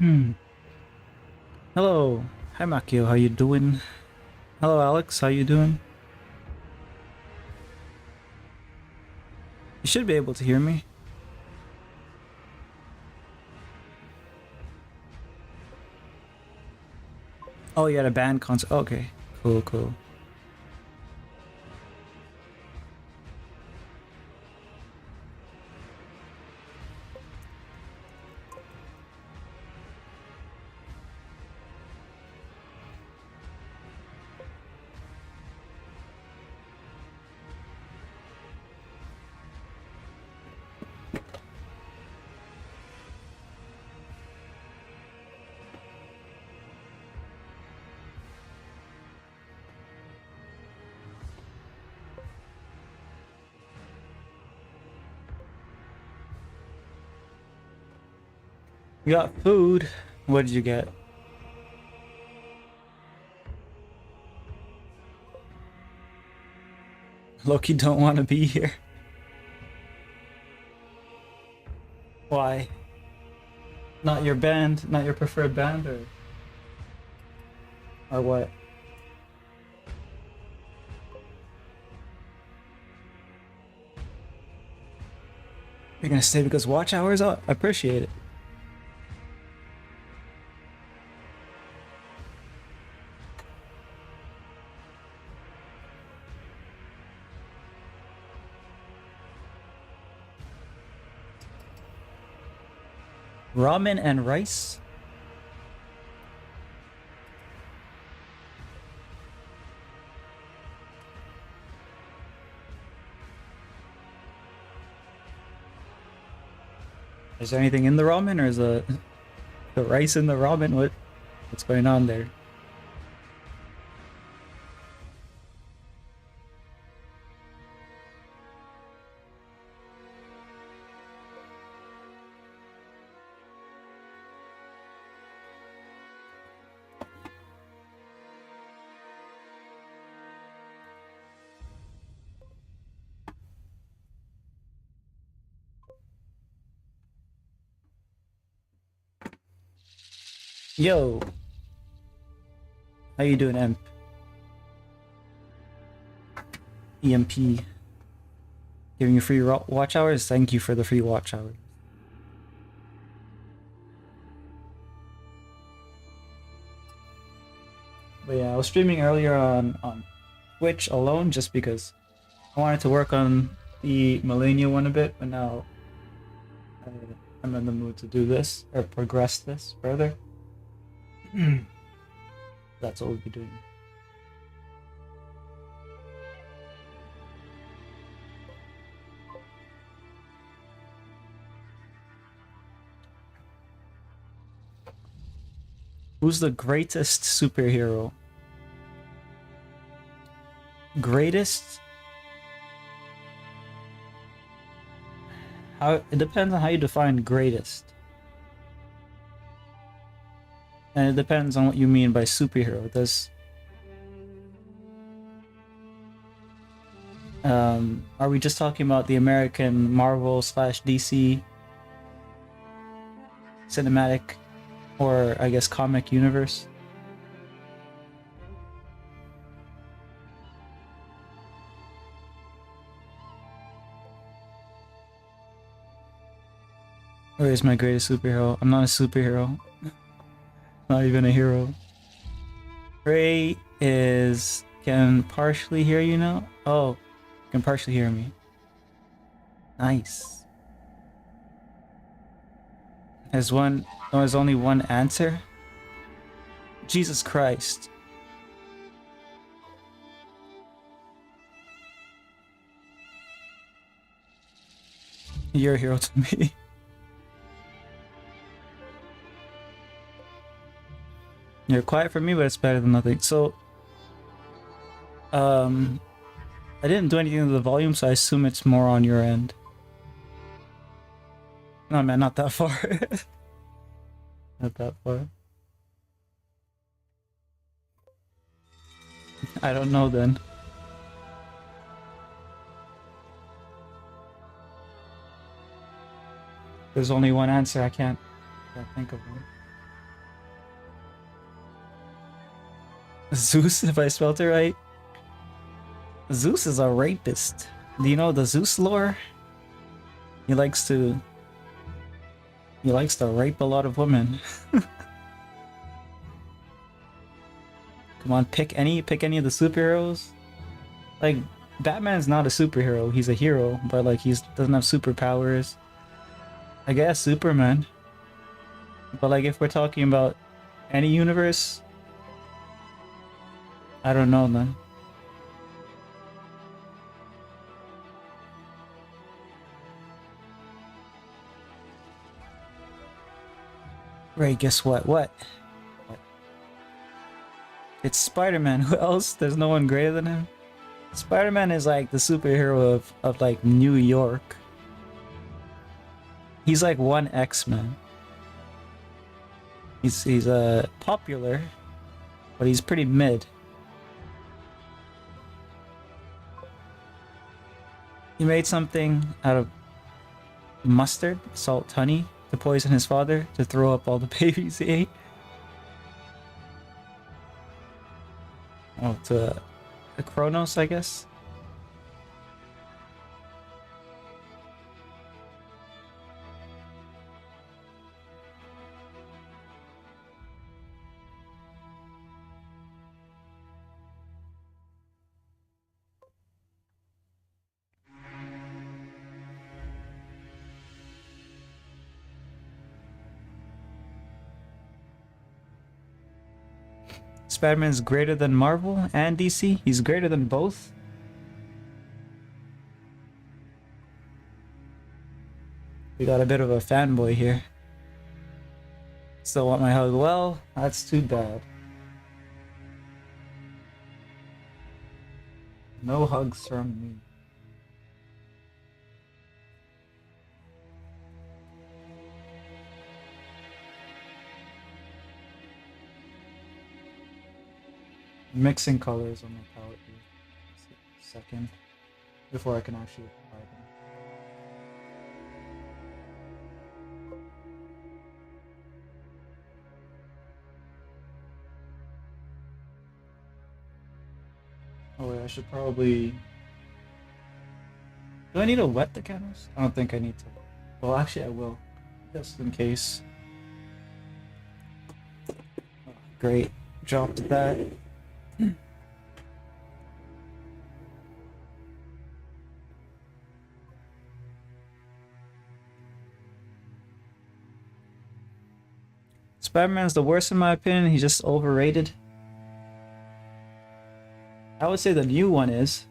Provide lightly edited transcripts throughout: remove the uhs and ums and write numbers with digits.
Hmm. Hello. Hi Makio, how you doing? Hello Alex, how you doing? You should be able to hear me. Oh, you had a band concert. Okay. Cool, cool. You got food. What did you get? Loki don't want to be here. Why? Not your band? Not your preferred band or what? You're gonna stay because watch hours up. I appreciate it. Ramen and rice? Is there anything in the ramen or is the rice in the ramen? What's going on there? Yo, how you doing, EMP? Giving you free watch hours? Thank you for the free watch hours. But yeah, I was streaming earlier on Twitch alone just because I wanted to work on the Millennia one a bit, but now I, I'm in the mood to do this or progress this further. That's what we'll be doing. Who's the greatest superhero? Greatest? How it depends on how you define greatest. And it depends on what you mean by superhero. Are we just talking about the American Marvel slash DC cinematic or I guess comic universe? Or is my greatest superhero? I'm not a superhero. Not even a hero. Ray is can partially hear you now. Oh, can partially hear me. Nice. There's only one answer. Jesus Christ. You're a hero to me. You're quiet for me, but it's better than nothing. So, um, I didn't do anything to the volume, so I assume it's more on your end. No, man, not that far. Not that far. I don't know then. There's only one answer. I can't think of one. Zeus, if I spelled it right. Zeus is a rapist. Do you know the Zeus lore? He likes to rape a lot of women. Come on, pick any of the superheroes. Like, Batman's not a superhero, he's a hero, but like he doesn't have superpowers. I guess Superman. But like if we're talking about any universe, I don't know then. Right, guess what? What? It's Spider-Man. Who else? There's no one greater than him. Spider-Man is like the superhero of like New York. He's like one X-Men. He's popular, but he's pretty mid. He made something out of mustard, salt, honey to poison his father to throw up all the babies he ate. Oh, to Kronos, I guess. Spider-Man's greater than Marvel and DC. He's greater than both. We got a bit of a fanboy here. Still want my hug? Well, that's too bad. No hugs from me. Mixing colors on my palette here. Second, before I can actually apply them. Oh wait, I should probably... Do I need to wet the canvas? I don't think I need to. Well, actually I will, just in case. Oh, great, dropped that. Spider-Man's the worst in my opinion. He's just overrated. I would say the new one is.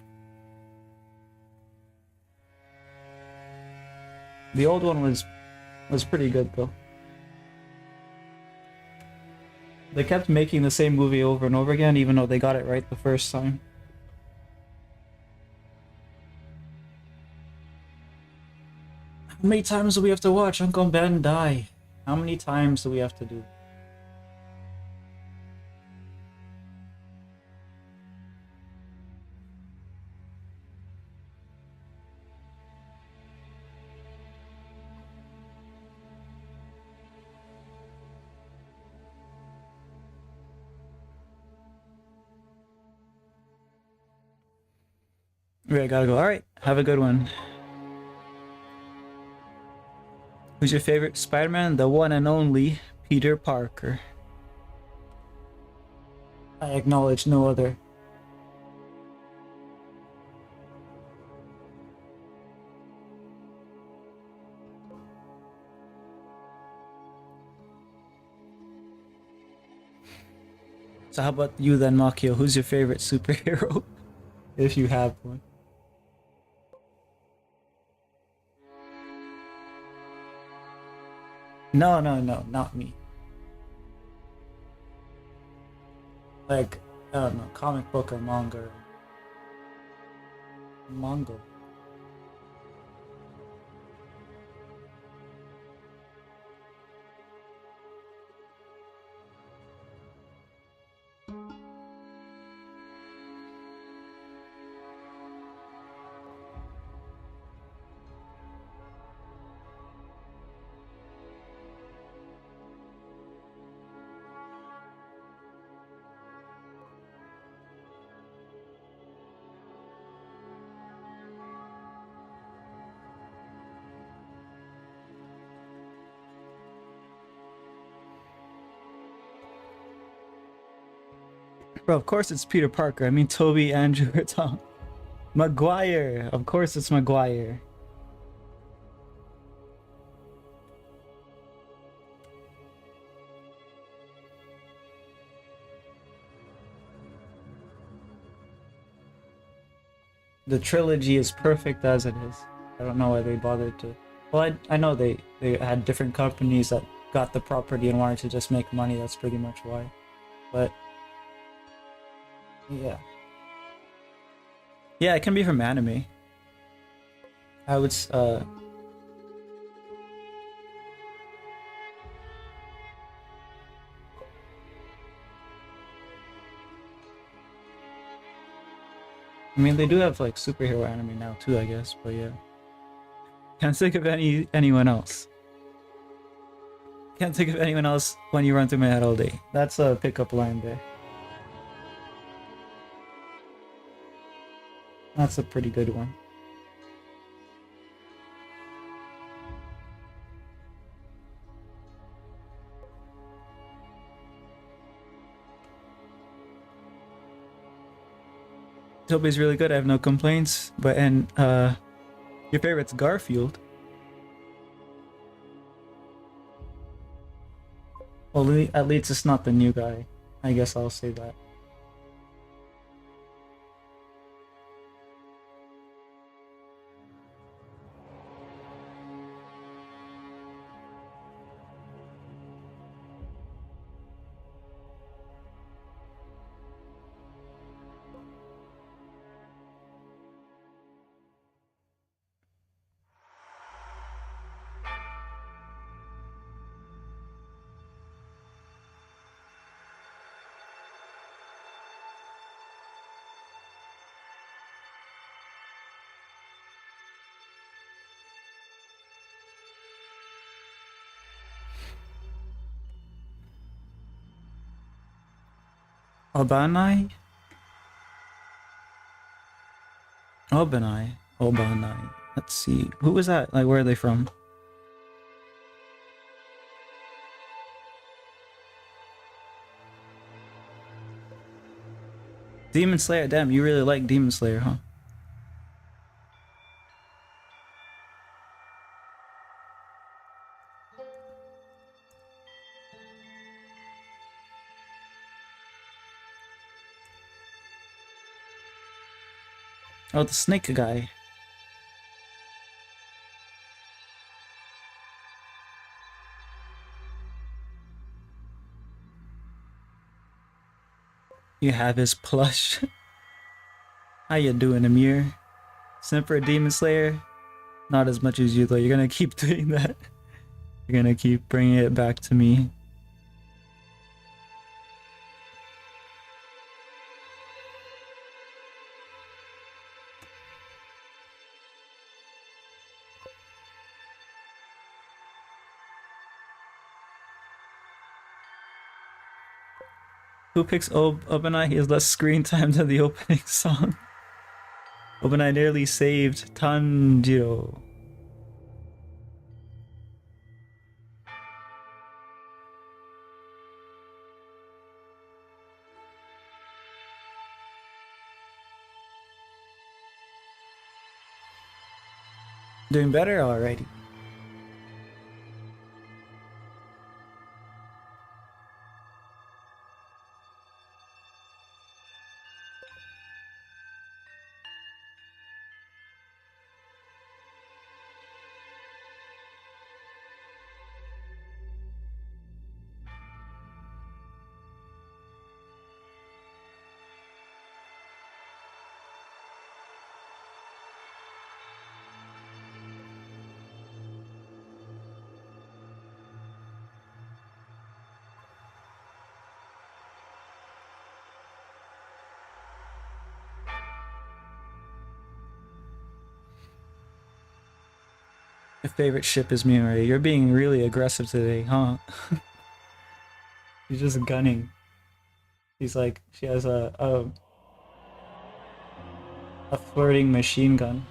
The old one was pretty good though. They kept making the same movie over and over again, even though they got it right the first time. How many times do we have to watch Uncle Ben die? How many times do we have to do? Okay, I gotta go. Alright, have a good one. Who's your favorite Spider-Man? The one and only Peter Parker. I acknowledge no other. So how about you then, Makio? Who's your favorite superhero? If you have one. No, not me. Like, I don't know, comic book or manga. Manga. Bro, of course it's Peter Parker. I mean Toby, Andrew, or Tom. Maguire. Of course it's Maguire. The trilogy is perfect as it is. I don't know why they bothered to. Well, I know they had different companies that got the property and wanted to just make money. That's pretty much why. But yeah, yeah, it can be from anime. I would I mean they do have like superhero anime now too, I guess. But yeah, can't think of anyone else. Can't think of anyone else when you run through my head all day. That's a pickup line there. That's a pretty good one. Toby's really good. I have no complaints. But your favorite's Garfield. Well, at least it's not the new guy. I guess I'll say that. Albanai? Albanai. Let's see. Who was that? Like, where are they from? Demon Slayer. Damn, you really like Demon Slayer, huh? Oh, the snake guy. You have his plush. How you doing, Amir? Simper Demon Slayer? Not as much as you, though. You're gonna keep doing that. You're gonna keep bringing it back to me. Who picks Obanai? He has less screen time than the opening song. Obanai nearly saved Tanjiro. Doing better already. My favorite ship is Mirai. You're being really aggressive today, huh? She's just gunning. She's like, she has a flirting machine gun.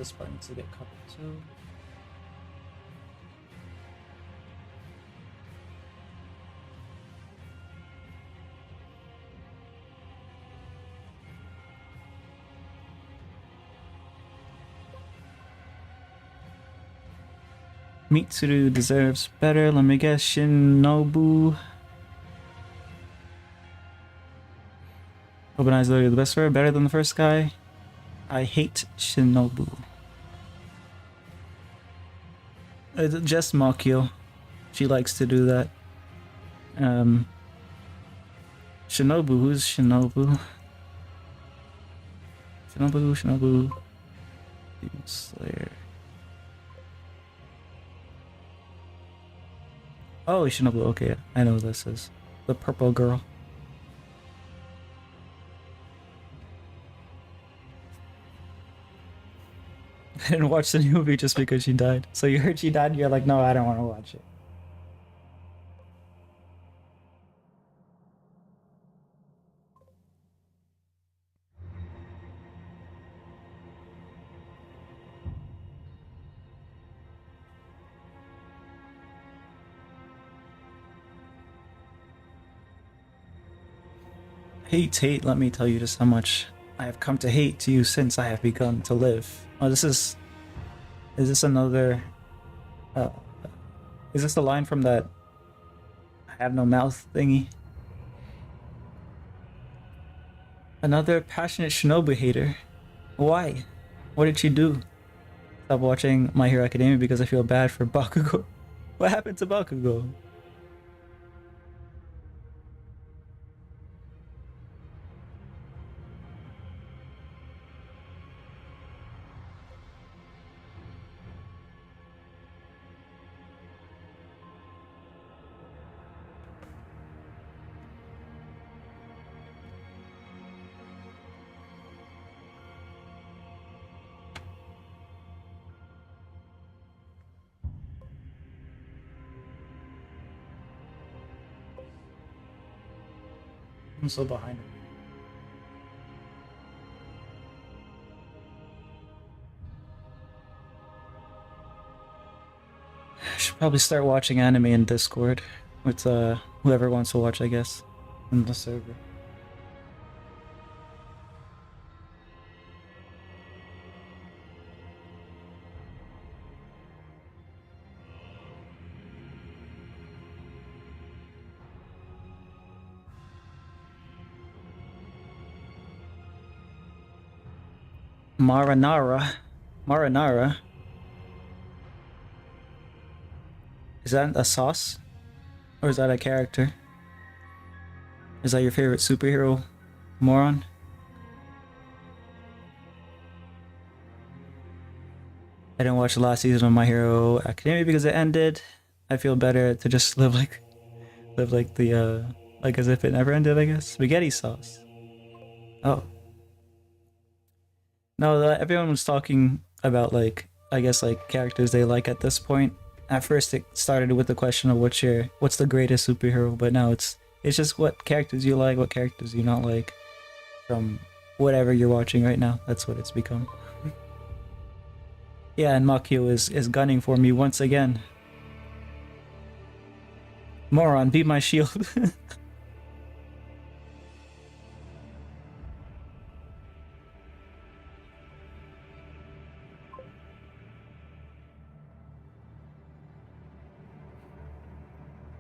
this part needs to get covered too. Mitsuru deserves better. Let me guess, Shinobu. Open Eyes literally the best for her, better than the first guy. I hate Shinobu. Just Makio. She likes to do that. Shinobu, who's Shinobu? Shinobu. Demon Slayer. Oh, Shinobu, okay, I know who this is. The purple girl. I didn't watch the new movie just because she died. So you heard she died, you're like, no, I don't want to watch it. Hate, let me tell you just how much I have come to hate you since I have begun to live. Oh, is this another, is this the line from that I have no mouth thingy? Another passionate Shinobu hater. Why? What did she do? Stop watching My Hero Academia because I feel bad for Bakugo. What happened to Bakugo? I'm so behind him. I should probably start watching anime in Discord with whoever wants to watch, I guess, in the server. Marinara. Is that a sauce? Or is that a character? Is that your favorite superhero, moron? I didn't watch the last season of My Hero Academia because it ended. I feel better to just live like the like as if it never ended, I guess. Spaghetti sauce. Oh. No, everyone was talking about like I guess like characters they like at this point. At first it started with the question of what's the greatest superhero, but now it's just what characters you like, what characters you not like from whatever you're watching right now. That's what it's become. Yeah, and Makio is gunning for me once again. Moron, be my shield.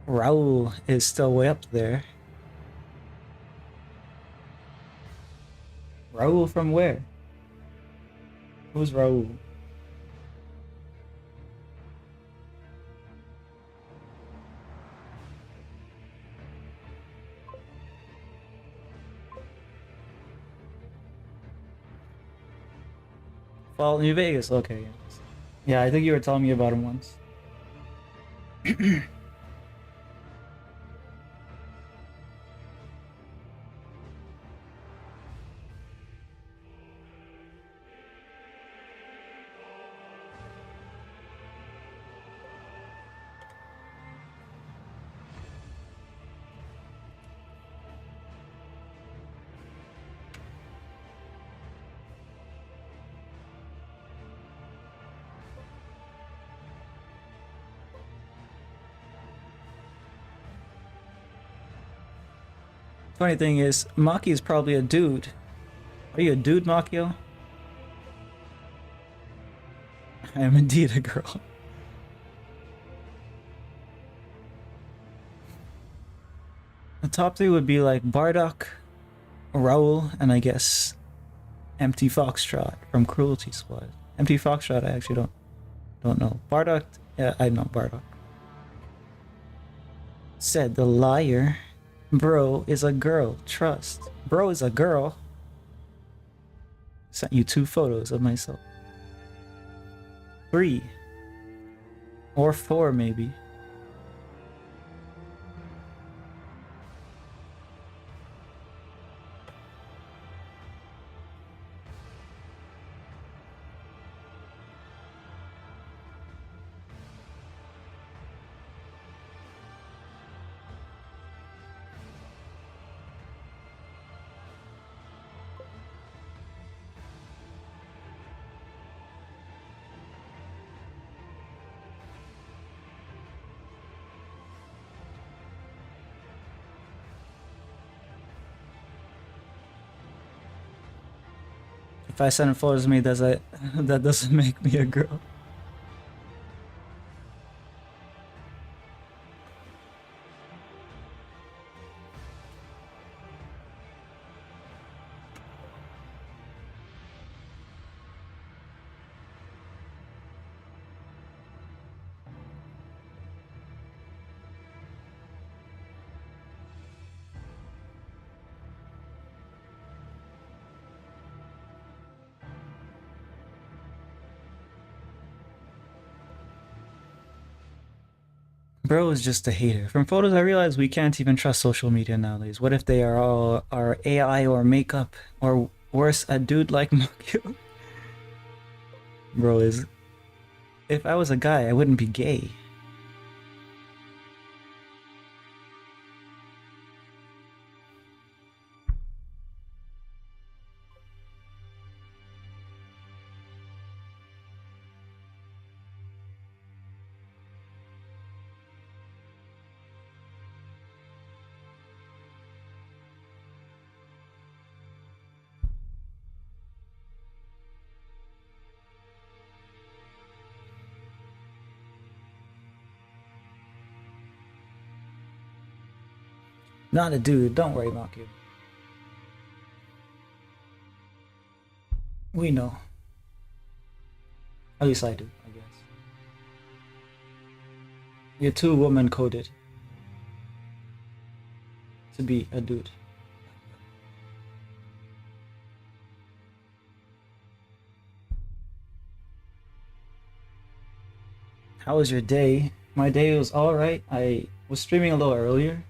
Raul is still way up there. Raul from where? Who's Raul? Fallout New Vegas, okay. Yeah, I think you were telling me about him once. Funny thing is, Maki is probably a dude. Are you a dude, Makio? I am indeed a girl. The top three would be like Bardock, Raoul, and I guess Empty Foxtrot from Cruelty Squad. Empty Foxtrot, I actually don't know. Bardock, yeah, I know Bardock. Said the liar. Bro is a girl. Trust. Bro is a girl. Sent you 2 photos of myself. 3. Or 4 maybe. If I send photos of me, that doesn't make me a girl. Bro is just a hater. From photos, I realize we can't even trust social media nowadays. What if they are AI or makeup, or worse, a dude like Makio? Bro is. If I was a guy, I wouldn't be gay. Not a dude. Don't worry, Makio. We know. At least I do, I guess. You're too woman coded to be a dude. How was your day? My day was alright. I was streaming a little earlier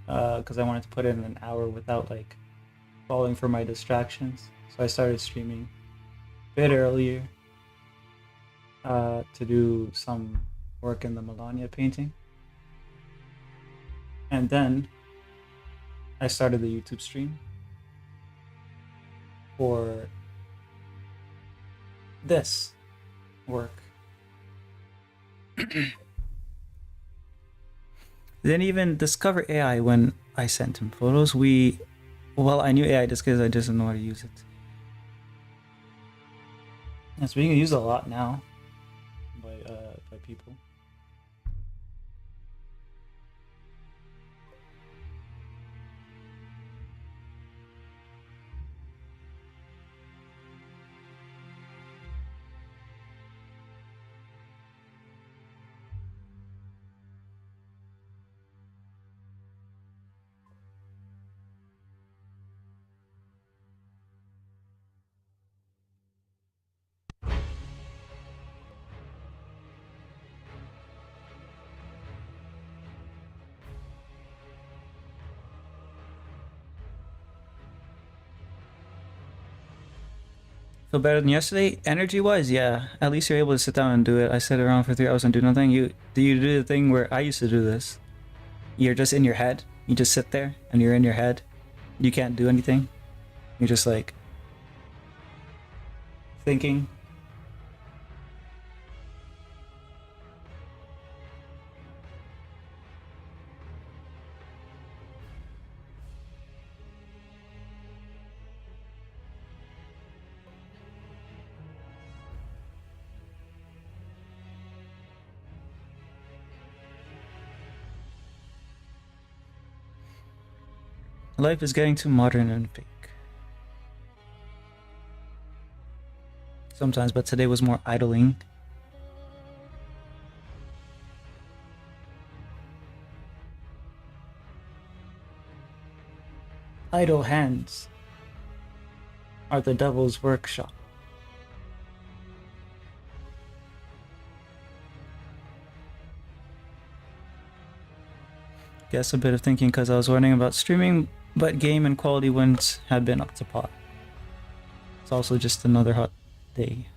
because I wanted to put in an hour without like falling for my distractions. So I started streaming a bit earlier to do some work in the Melania painting. And then I started the YouTube stream for this work. Didn't even discover AI when I sent him photos. Well, I knew AI just because I just didn't know how to use it. It's being used a lot now by people. Feel better than yesterday? Energy wise, yeah. At least you're able to sit down and do it. I sat around for 3 hours and do nothing. You do the thing where I used to do this? You're just in your head. You just sit there and you're in your head. You can't do anything. You're just like thinking. Life is getting too modern and fake. Sometimes, but today was more idling. Idle hands are the devil's workshop. Guess a bit of thinking because I was wondering about streaming, but game and quality wouldn't have been up to par. It's also just another hot day.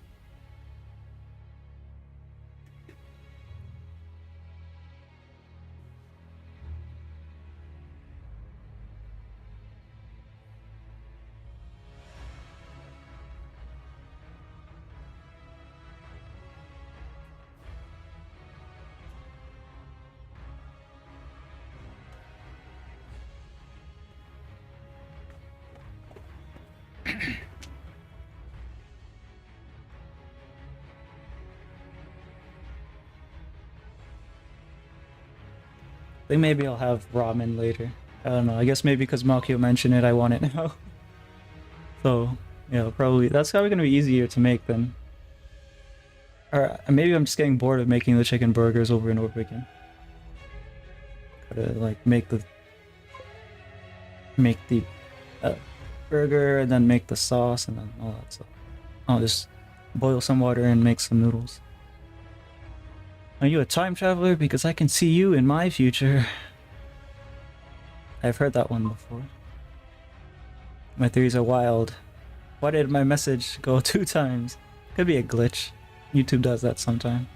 I think maybe I'll have ramen later. I don't know. I guess maybe because Malkio mentioned it, I want it now. So, yeah, probably. That's probably going to be easier to make then. Or maybe I'm just getting bored of making the chicken burgers over and over again. Gotta, like, make the burger, and then make the sauce, and then all that stuff. I'll just boil some water and make some noodles. Are you a time traveler? Because I can see you in my future. I've heard that one before. My theories are wild. Why did my message go 2 times? Could be a glitch. YouTube does that sometime.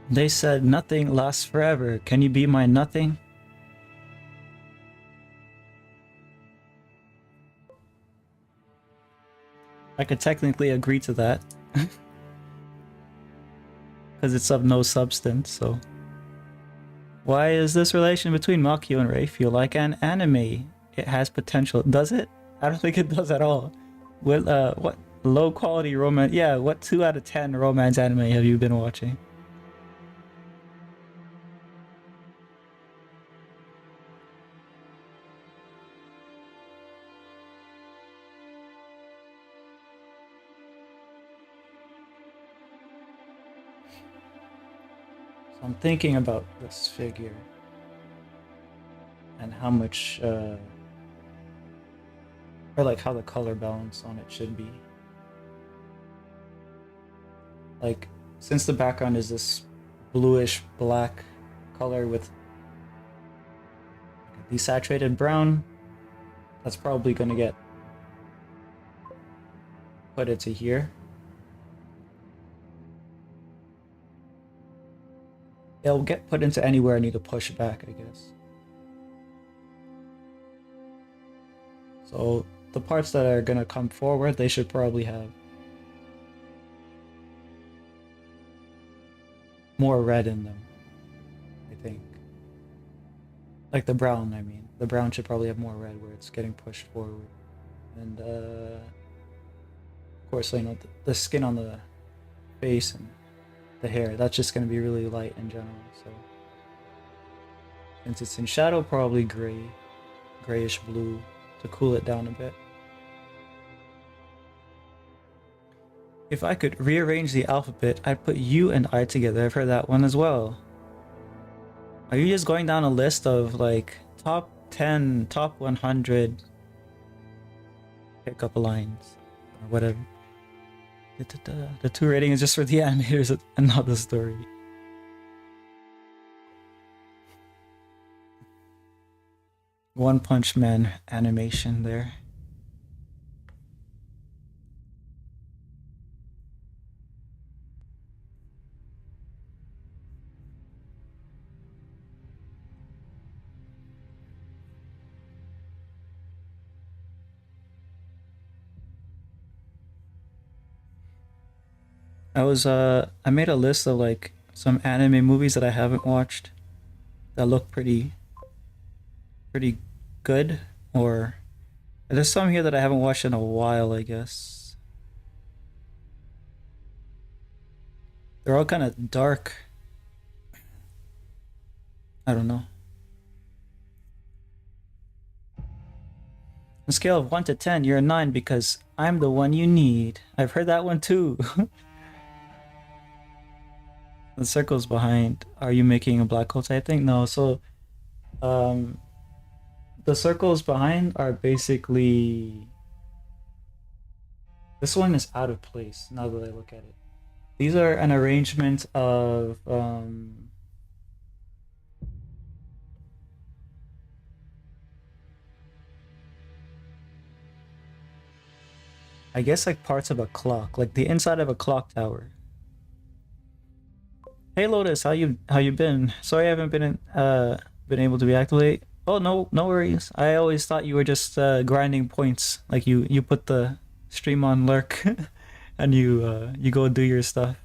They said nothing lasts forever. Can you be my nothing? I could technically agree to that. Because it's of no substance, so... Why is this relation between Makio and Ray feel like an anime? It has potential. Does it? I don't think it does at all. With, what low quality romance... Yeah, what 2 out of 10 romance anime have you been watching? I'm thinking about this figure and how much, or like how the color balance on it should be. Like, since the background is this bluish black color with like a desaturated brown, that's probably gonna get put into here. It'll get put into anywhere I need to push back, I guess. So the parts that are gonna come forward, they should probably have more red in them, I think. Like the brown, I mean. The brown should probably have more red where it's getting pushed forward. And of course, you know, the skin on the face and the hair, that's just going to be really light in general. So since it's in shadow, probably grayish blue to cool it down a bit. If I could rearrange the alphabet, I'd put U and I together. I've heard that one as well. Are you just going down a list of like top 10, top 100 pickup lines or whatever? The 2 rating is just for the animators and not the story. One Punch Man animation there. I made a list of like some anime movies that I haven't watched that look pretty good, or there's some here that I haven't watched in a while, I guess. They're all kind of dark. I don't know. On a scale of 1 to 10, you're a 9 because I'm the one you need. I've heard that one too. The circles behind, are you making a black hole type thing? No, so um the circles behind are basically, this one is out of place now that I look at it. These are an arrangement of I guess like parts of a clock, like the inside of a clock tower. Hey Lotus, how you been? Sorry I haven't been able to react late. Oh no worries. I always thought you were just grinding points. Like you put the stream on lurk and you go do your stuff.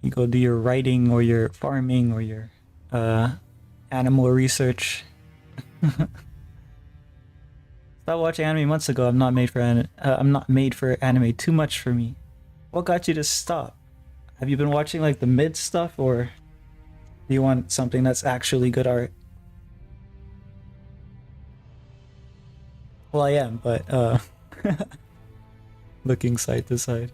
You go do your writing or your farming or your animal research. Stop watching anime months ago. I'm not made for anime. Too much for me. What got you to stop? Have you been watching like the mid stuff, or do you want something that's actually good art? Well, I am, but looking side to side.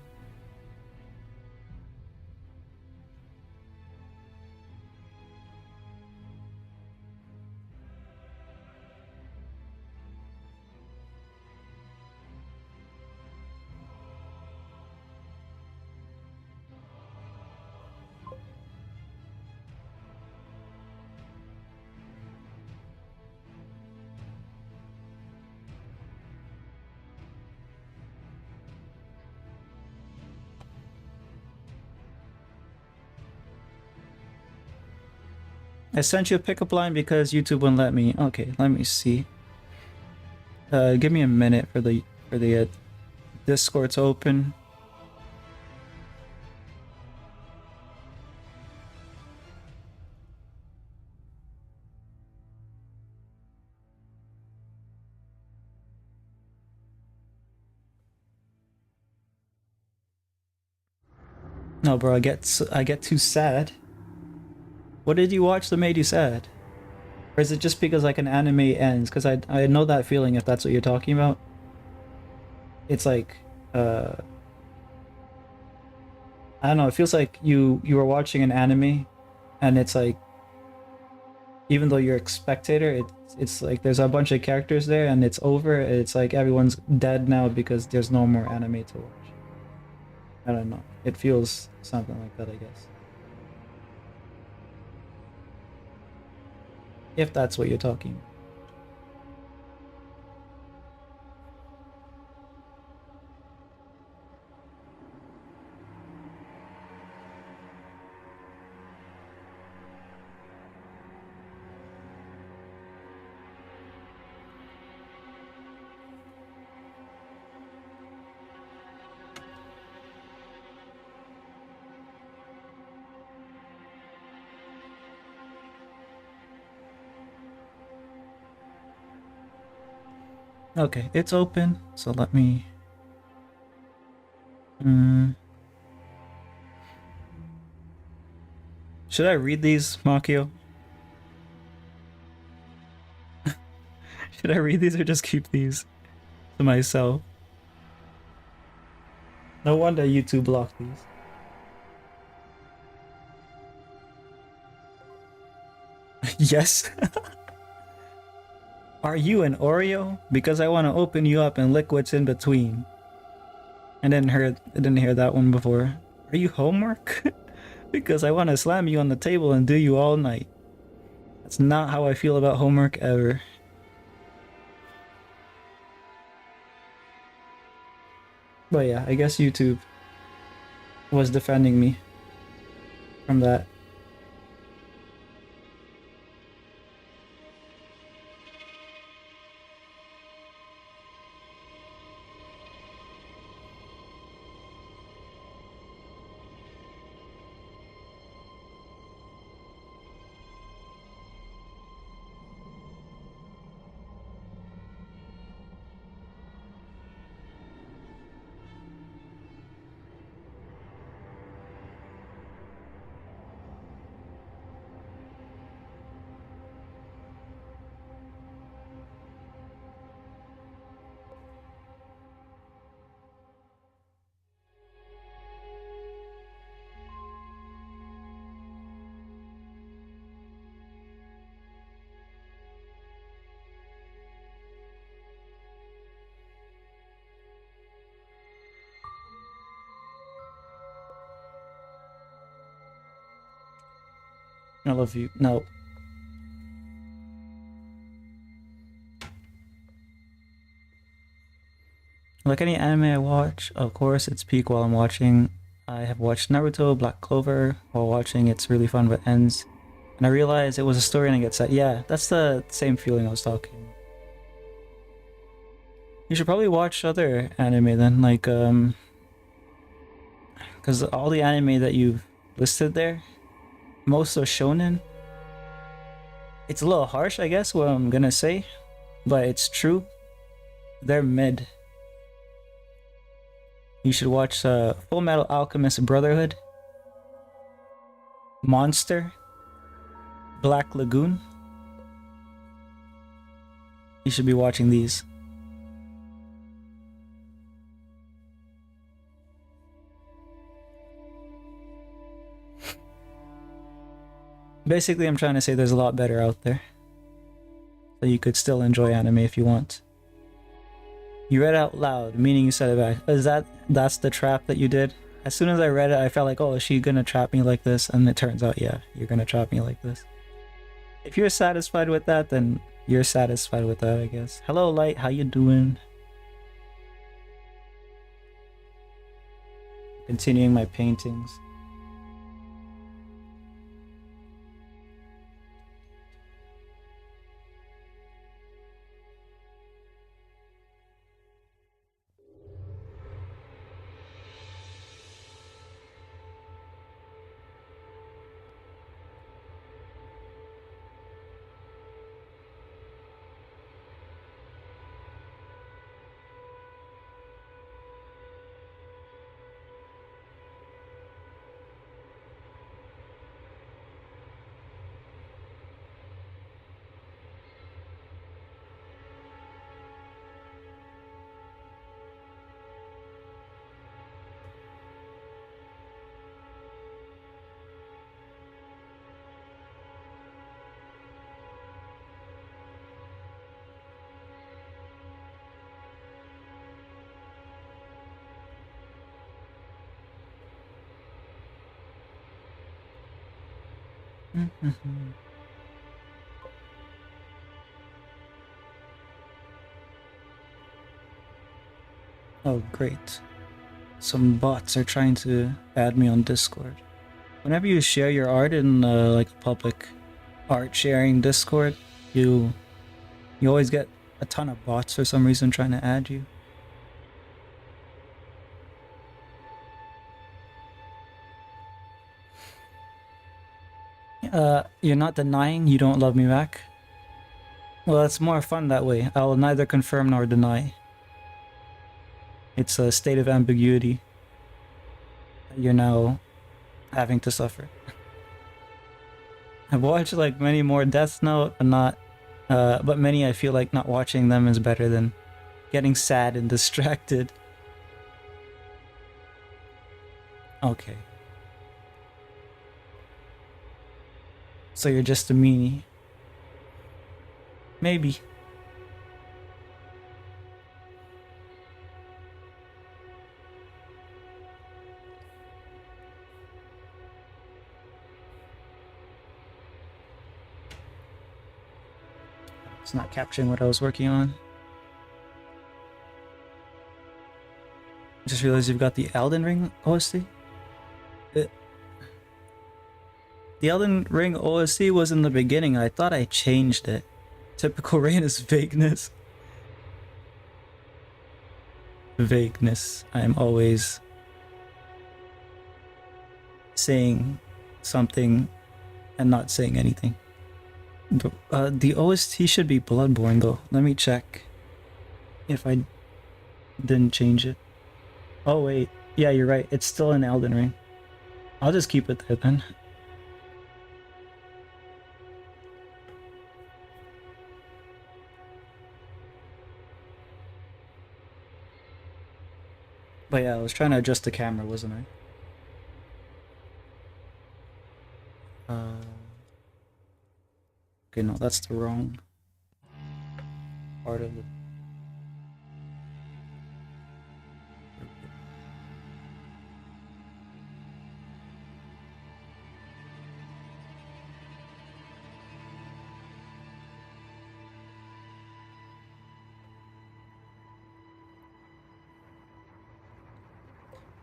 I sent you a pickup line because YouTube wouldn't let me. Okay, let me see. Give me a minute for the Discord to open. No, bro, I get too sad. What did you watch that made you sad? Or is it just because like an anime ends? Because I know that feeling, if that's what you're talking about. It's like I don't know, it feels like you were watching an anime and it's like, even though you're a spectator, it's like there's a bunch of characters there and it's over. It's like everyone's dead now because there's no more anime to watch. I don't know. It feels something like that, I guess. If that's what you're talking about. Okay, it's open, so let me... Should I read these, Makio? Should I read these or just keep these to myself? No wonder YouTube blocked these. Yes. Are you an Oreo? Because I want to open you up and lick what's in between. I didn't hear that one before. Are you homework? Because I want to slam you on the table and do you all night. That's not how I feel about homework ever. But yeah, I guess YouTube was defending me from that. I love you. No. Like any anime I watch, of course, it's peak while I'm watching. I have watched Naruto, Black Clover while watching. It's really fun but ends. And I realized it was a story and I get sad. Yeah, that's the same feeling I was talking about. You should probably watch other anime then, like, because all the anime that you've listed there, most are shonen. It's a little harsh, I guess, what I'm gonna say, but it's true. They're mid. You should watch Full Metal Alchemist Brotherhood, Monster, Black Lagoon. You should be watching these. Basically, I'm trying to say there's a lot better out there. So you could still enjoy anime if you want. You read out loud, meaning you said it back. That's the trap that you did? As soon as I read it, I felt like, oh, is she gonna trap me like this? And it turns out, yeah, you're gonna trap me like this. If you're satisfied with that, then you're satisfied with that, I guess. Hello, Light, how you doing? Continuing my paintings. Oh, great. Some bots are trying to add me on Discord. Whenever you share your art in like a public art sharing Discord, you always get a ton of bots for some reason trying to add you. You're not denying you don't love me back? Well, it's more fun that way. I'll neither confirm nor deny. It's a state of ambiguity that you're now having to suffer. I've watched like many more Death Note, but many I feel like not watching them is better than getting sad and distracted. Okay. So you're just a meanie. Maybe. It's not capturing what I was working on. Just realized you've got the Elden Ring OST. The Elden Ring OST was in the beginning. I thought I changed it. Typical Rain is vagueness. Vagueness. I'm always saying something and not saying anything. The OST should be Bloodborne though. Let me check if I didn't change it. Oh wait, yeah, you're right. It's still in Elden Ring. I'll just keep it there then. But yeah, I was trying to adjust the camera, wasn't I? Okay, no, that's the wrong part of it.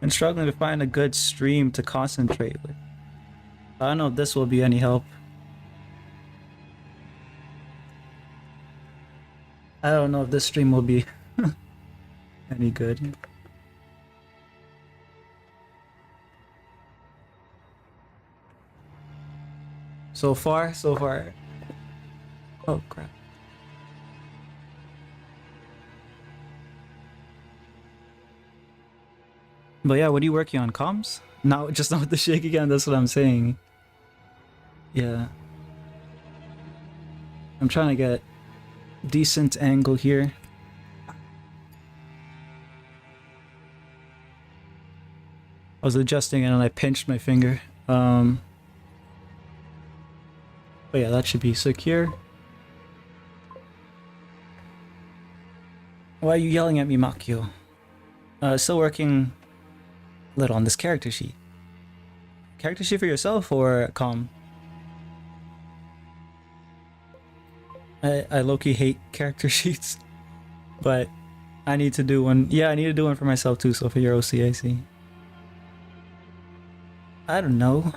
I'm struggling to find a good stream to concentrate with. I don't know if this will be any help. I don't know if this stream will be any good. So far. Oh crap. But yeah, what are you working on? Comms? Now, just not with the shake again, that's what I'm saying. Yeah. I'm trying to get decent angle here. I was adjusting it and I pinched my finger. But yeah, that should be secure. Why are you yelling at me, Makio? Still working a little on this character sheet. Character sheet for yourself or Com? I low-key hate character sheets. But I need to do one. Yeah, I need to do one for myself too, so for your OCAC. I don't know.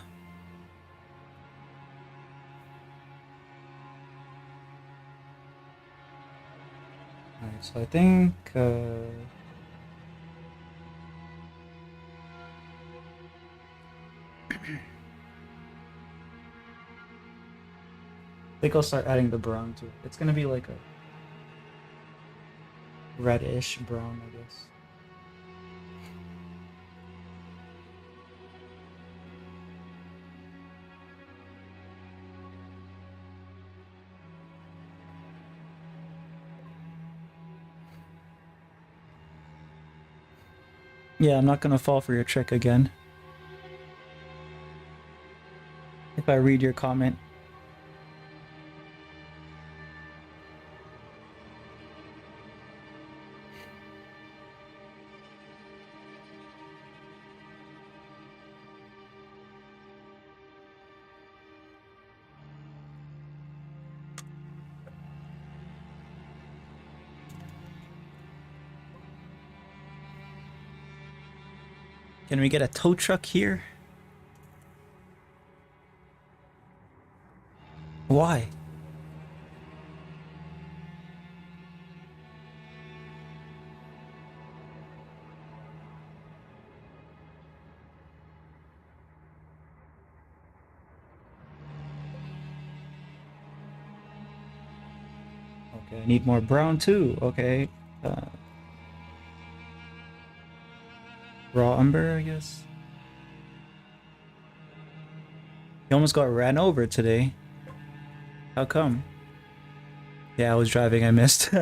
Alright, so I think I think I'll start adding the brown to it. It's gonna be like a reddish brown, I guess. Yeah, I'm not gonna fall for your trick again. If I read your comment. Can we get a tow truck here? Why? Okay, I need more brown too. Okay. Raw umber, I guess. You almost got ran over today. How come? Yeah, I was driving, I missed.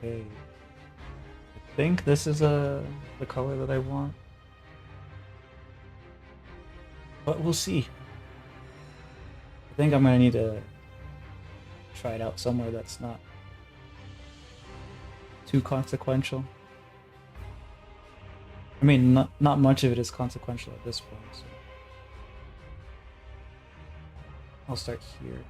Okay. I think this is the color that I want. But we'll see. I think I'm gonna need to try it out somewhere that's not too consequential. I mean, not much of it is consequential at this point, so I'll start here.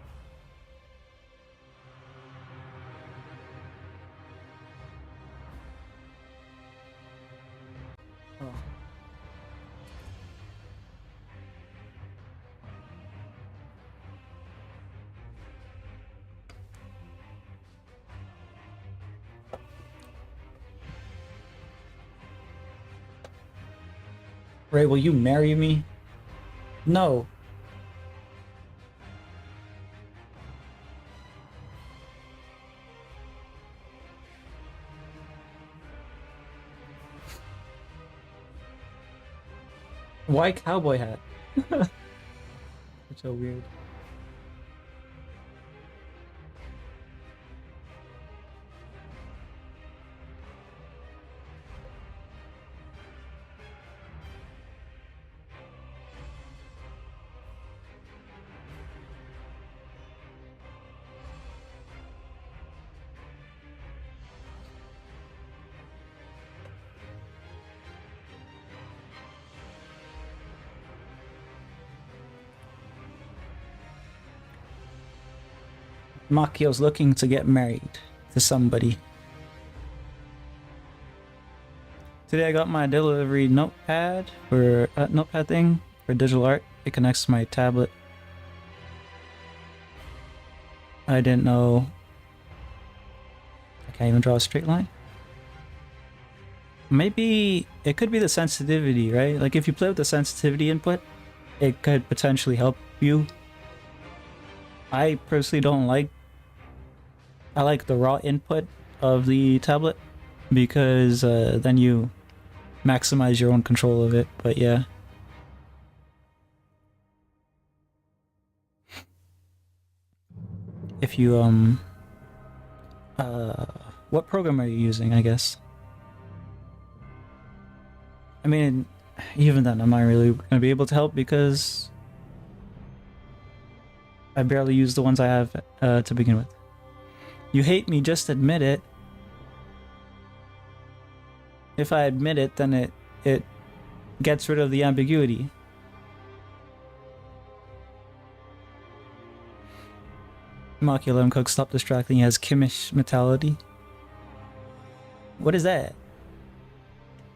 Oh. Ray, will you marry me? No. Why cowboy hat? Such a weird. Makio's looking to get married to somebody. Today I got my delivery notepad for notepad thing for digital art. It connects to my tablet. I didn't know I can't even draw a straight line. Maybe it could be the sensitivity, right? Like if you play with the sensitivity input, it could potentially help you. I personally don't like. I like the raw input of the tablet because then you maximize your own control of it. But yeah. If you what program are you using, I guess? I mean, even then I'm not really gonna be able to help because I barely use the ones I have to begin with. You hate me, just admit it. If I admit it, then it gets rid of the ambiguity. Maki, let him cook, stop distracting. He has Kimish mentality. What is that?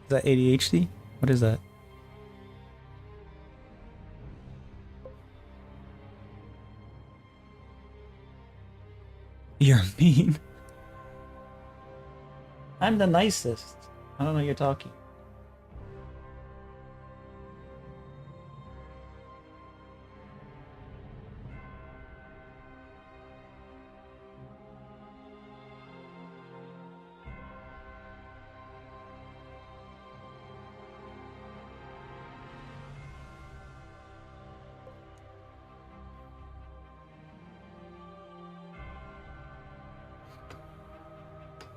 Is that ADHD? What is that? You're mean. I'm the nicest. I don't know what you're talking.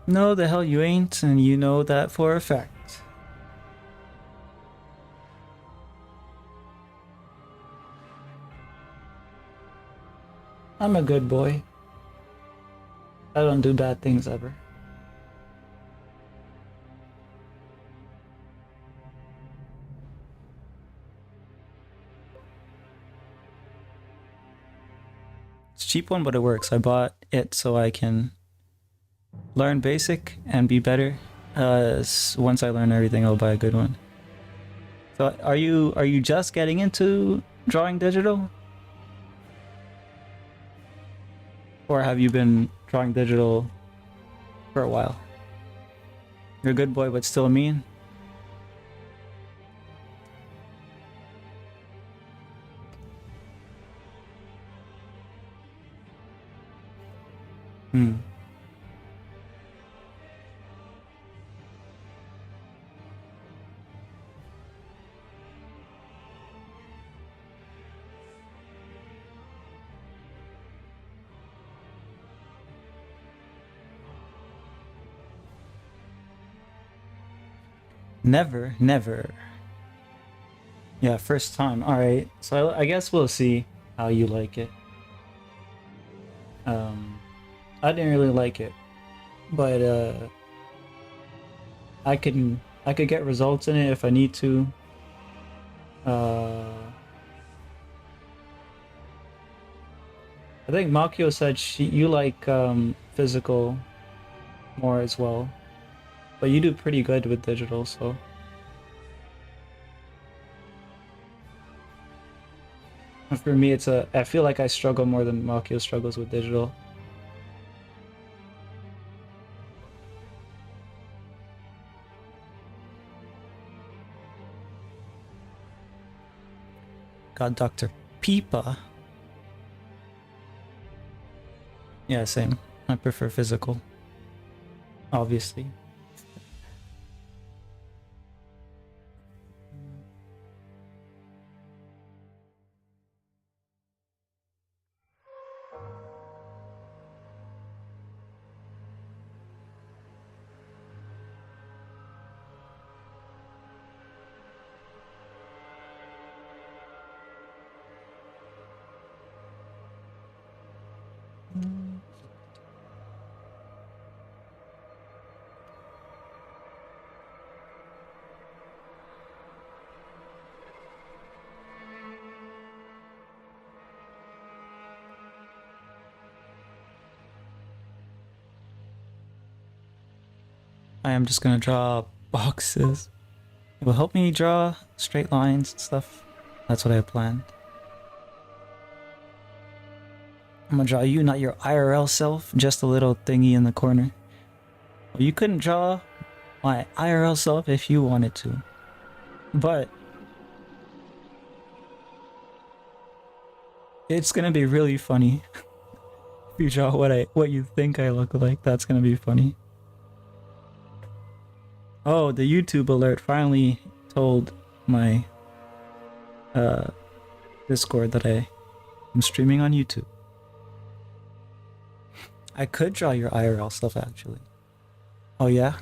No, the hell you ain't, and you know that for a fact. I'm a good boy. I don't do bad things ever. It's a cheap one, but it works. I bought it so I can learn basic and be better. Once I learn everything, I'll buy a good one. So are you just getting into drawing digital? Or have you been drawing digital for a while? You're a good boy, but still mean? Hmm. Never, never. Yeah, first time. Alright, so I guess we'll see how you like it. I didn't really like it, but I could get results in it if I need to. I think Makio said you like physical more as well, but you do pretty good with digital, so. And for me, I feel like I struggle more than Makio struggles with digital. Got Dr. Peepa. Yeah, same. I prefer physical. Obviously. I am just gonna draw boxes. It will help me draw straight lines and stuff. That's what I planned. I'm gonna draw you, not your IRL self, just a little thingy in the corner. Well, you couldn't draw my IRL self if you wanted to. But it's gonna be really funny. If you draw what you think I look like, that's gonna be funny. Oh, the YouTube alert finally told my Discord that I'm streaming on YouTube. I could draw your IRL stuff actually. Oh yeah?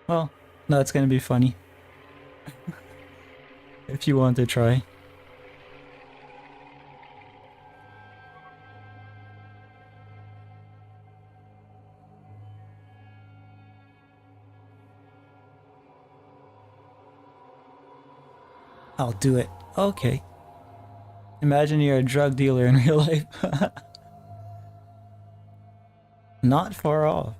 Well, no, it's gonna be funny. If you want to try. I'll do it. Okay. Imagine you're a drug dealer in real life. Not far off.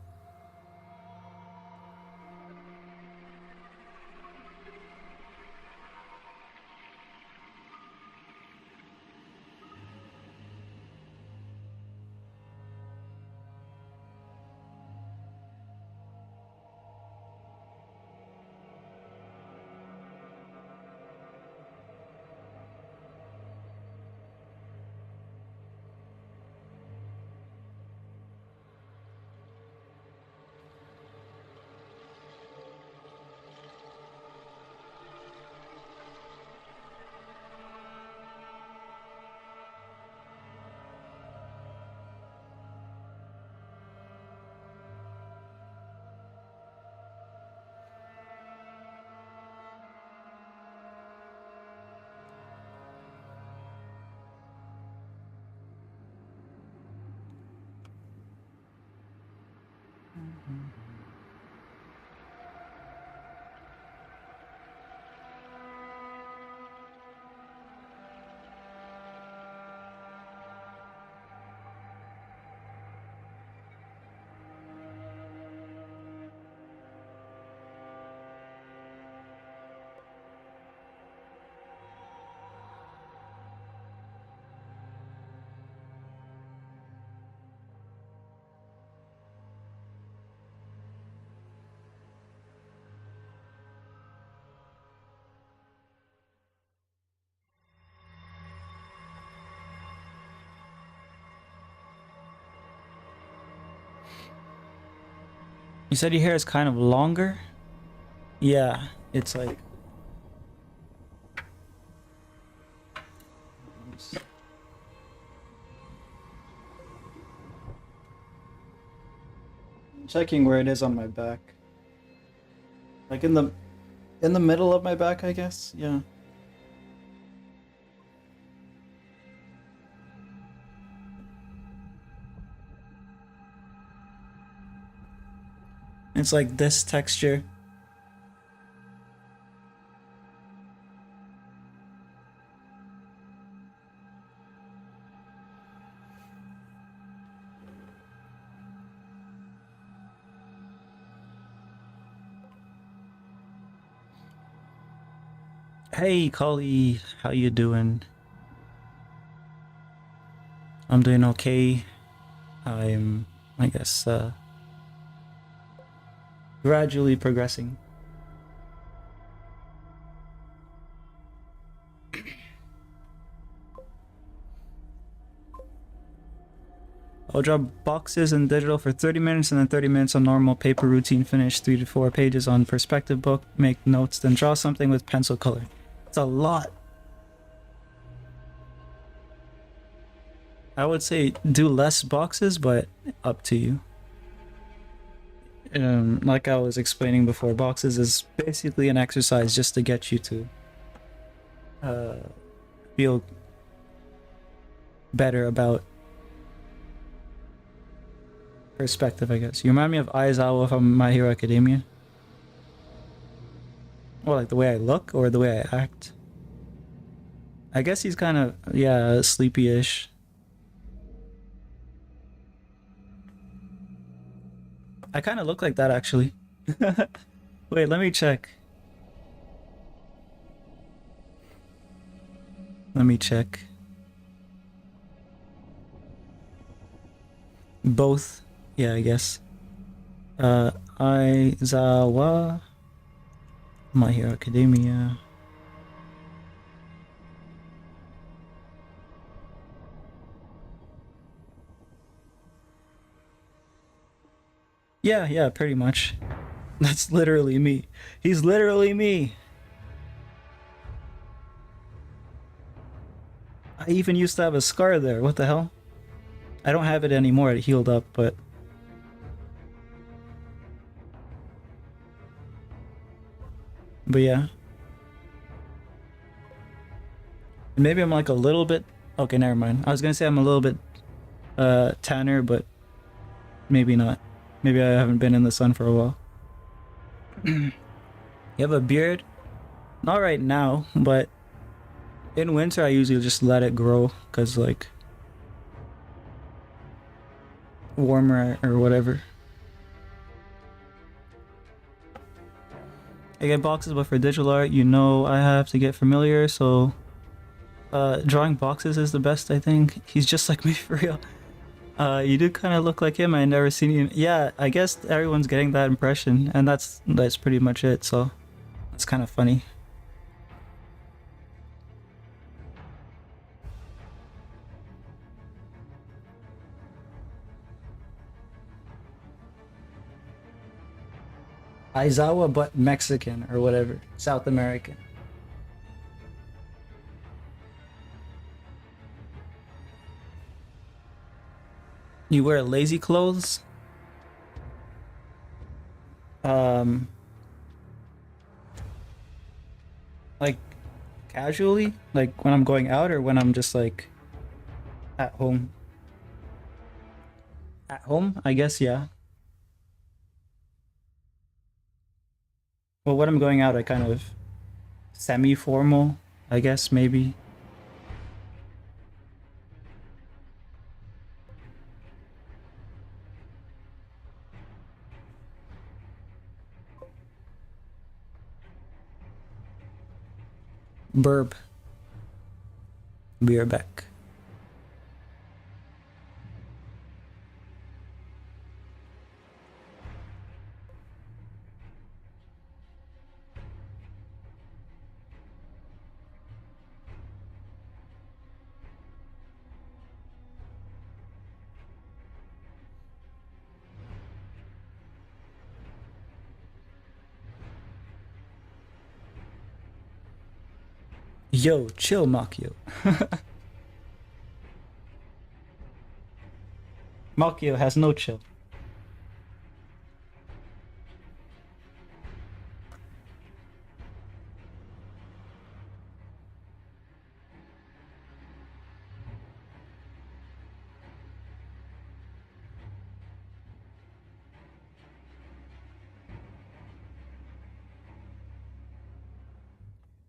You said your hair is kind of longer? Yeah, it's like... Checking where it is on my back. Like in the middle of my back, I guess. Yeah. It's like this texture. Hey, Collie, how you doing? I'm doing okay. I'm, I guess, gradually progressing. I'll draw boxes in digital for 30 minutes and then 30 minutes on normal paper routine. Finish 3 to 4 pages on perspective book. Make notes, then draw something with pencil color. It's a lot. I would say do less boxes, but up to you. Like I was explaining before, boxes is basically an exercise just to get you to feel better about perspective, I guess. You remind me of Aizawa from My Hero Academia. Well, like the way I look or the way I act. I guess he's kind of, yeah, sleepy-ish. I kind of look like that, actually. Wait, let me check. Let me check. Both. Yeah, I guess. Aizawa, My Hero Academia. Yeah, pretty much. That's literally me. He's literally me. I even used to have a scar there. What the hell? I don't have it anymore. It healed up, but... But yeah. Maybe I'm like a little bit... Okay, never mind. I was gonna say I'm a little bit tanner, but maybe not. Maybe I haven't been in the sun for a while. You have a beard? Not right now, but in winter I usually just let it grow because like warmer or whatever. I get boxes, but for digital art, you know I have to get familiar, so drawing boxes is the best, I think. He's just like me for real. You do kind of look like him. I never seen you. Yeah, I guess everyone's getting that impression, and that's pretty much it. So it's kind of funny. Aizawa, but Mexican or whatever, South American. You wear lazy clothes? Um, like casually, like when I'm going out or when I'm just like at home. At home, I guess, yeah. Well, when I'm going out, I kind of semi-formal, I guess, maybe. Burb. Be right back. Yo, chill, Makio. Makio has no chill.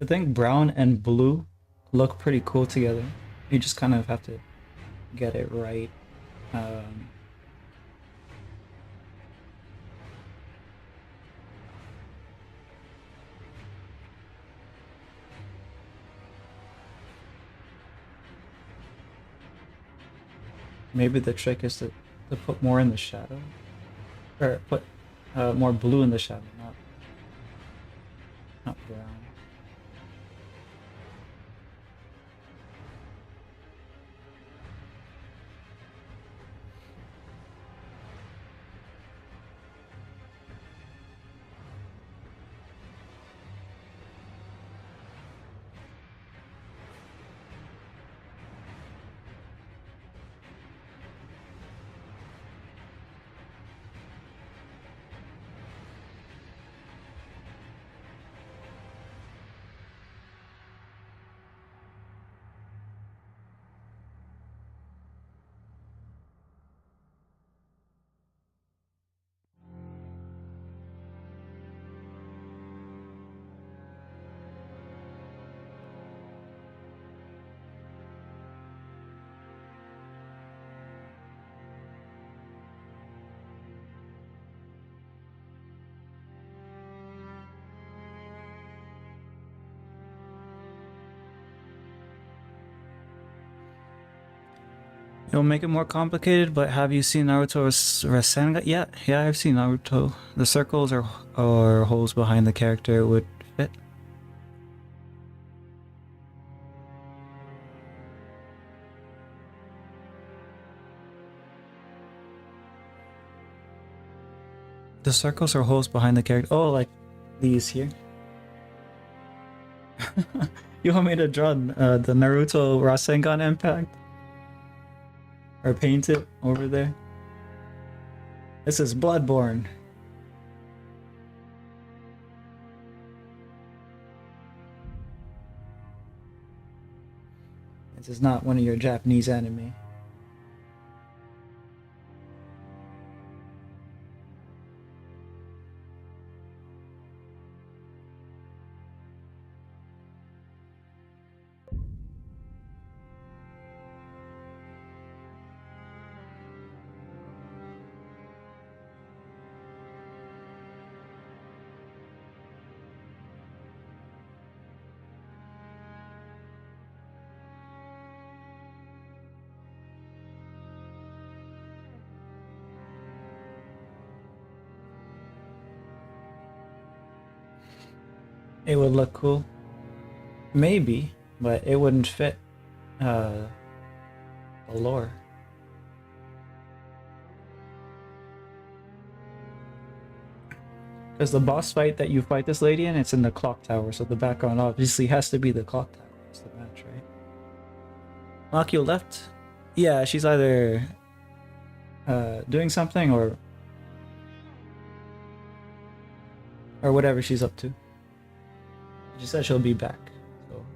I think brown and blue look pretty cool together. You just kind of have to get it right. Um, Maybe the trick is to put more in the shadow, or put more blue in the shadow, not brown. It'll make it more complicated, but have you seen Naruto's Rasengan? Yeah, I've seen Naruto. The circles or holes behind the character would fit. The circles or holes behind the character. Oh, like these here. You want me to draw the Naruto Rasengan impact? Or paint it over there? This is Bloodborne. This is not one of your Japanese anime. It would look cool. Maybe, but it wouldn't fit the lore. Because the boss fight that you fight this lady in, it's in the clock tower, so the background obviously has to be the clock tower. It's the match, right? Makio left? Yeah, she's either doing something or whatever she's up to. She said she'll be back. So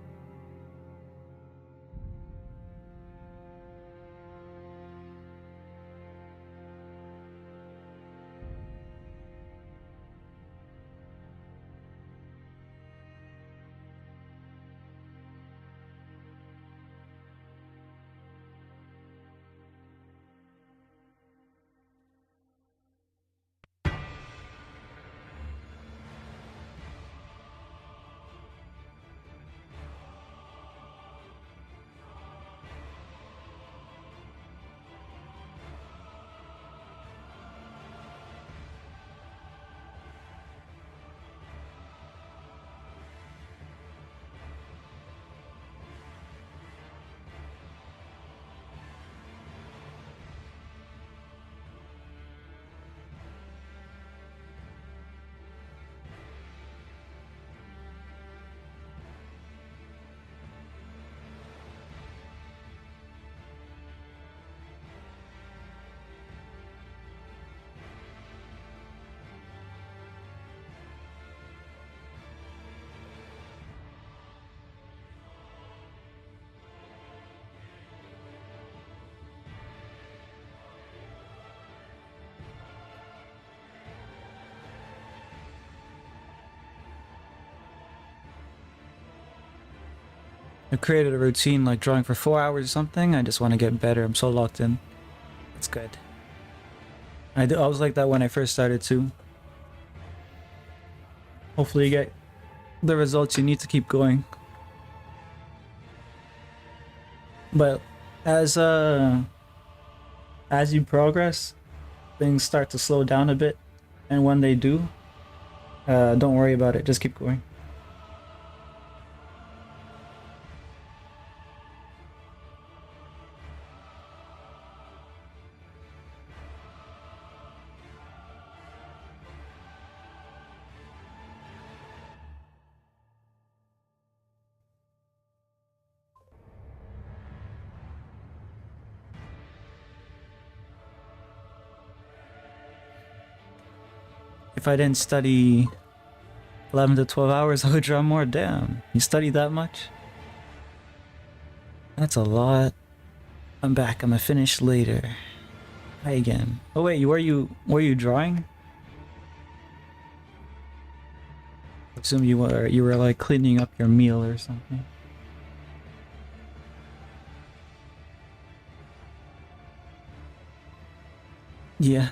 I created a routine like drawing for 4 hours or something. I just want to get better. I'm so locked in. It's good. I was like that when I first started too. Hopefully you get the results you need to keep going. But as you progress, things start to slow down a bit, and when they do, don't worry about it. Just keep going. If I didn't study 11 to 12 hours, I would draw more. Damn, you study that much? That's a lot. I'm back. I'm gonna finish later. Hi again. Oh wait, were you drawing? I assume you were like cleaning up your meal or something. Yeah.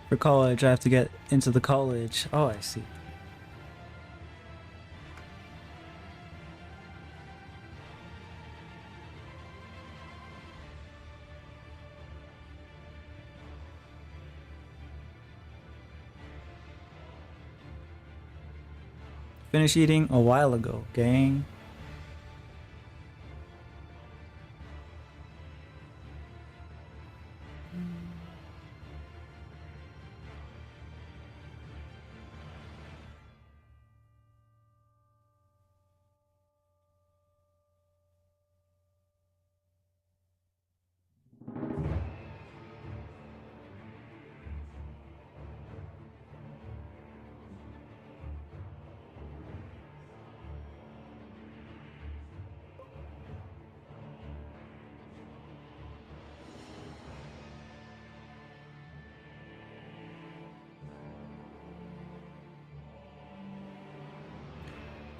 For college, I have to get into the college. Oh, I see. Finished eating a while ago, gang.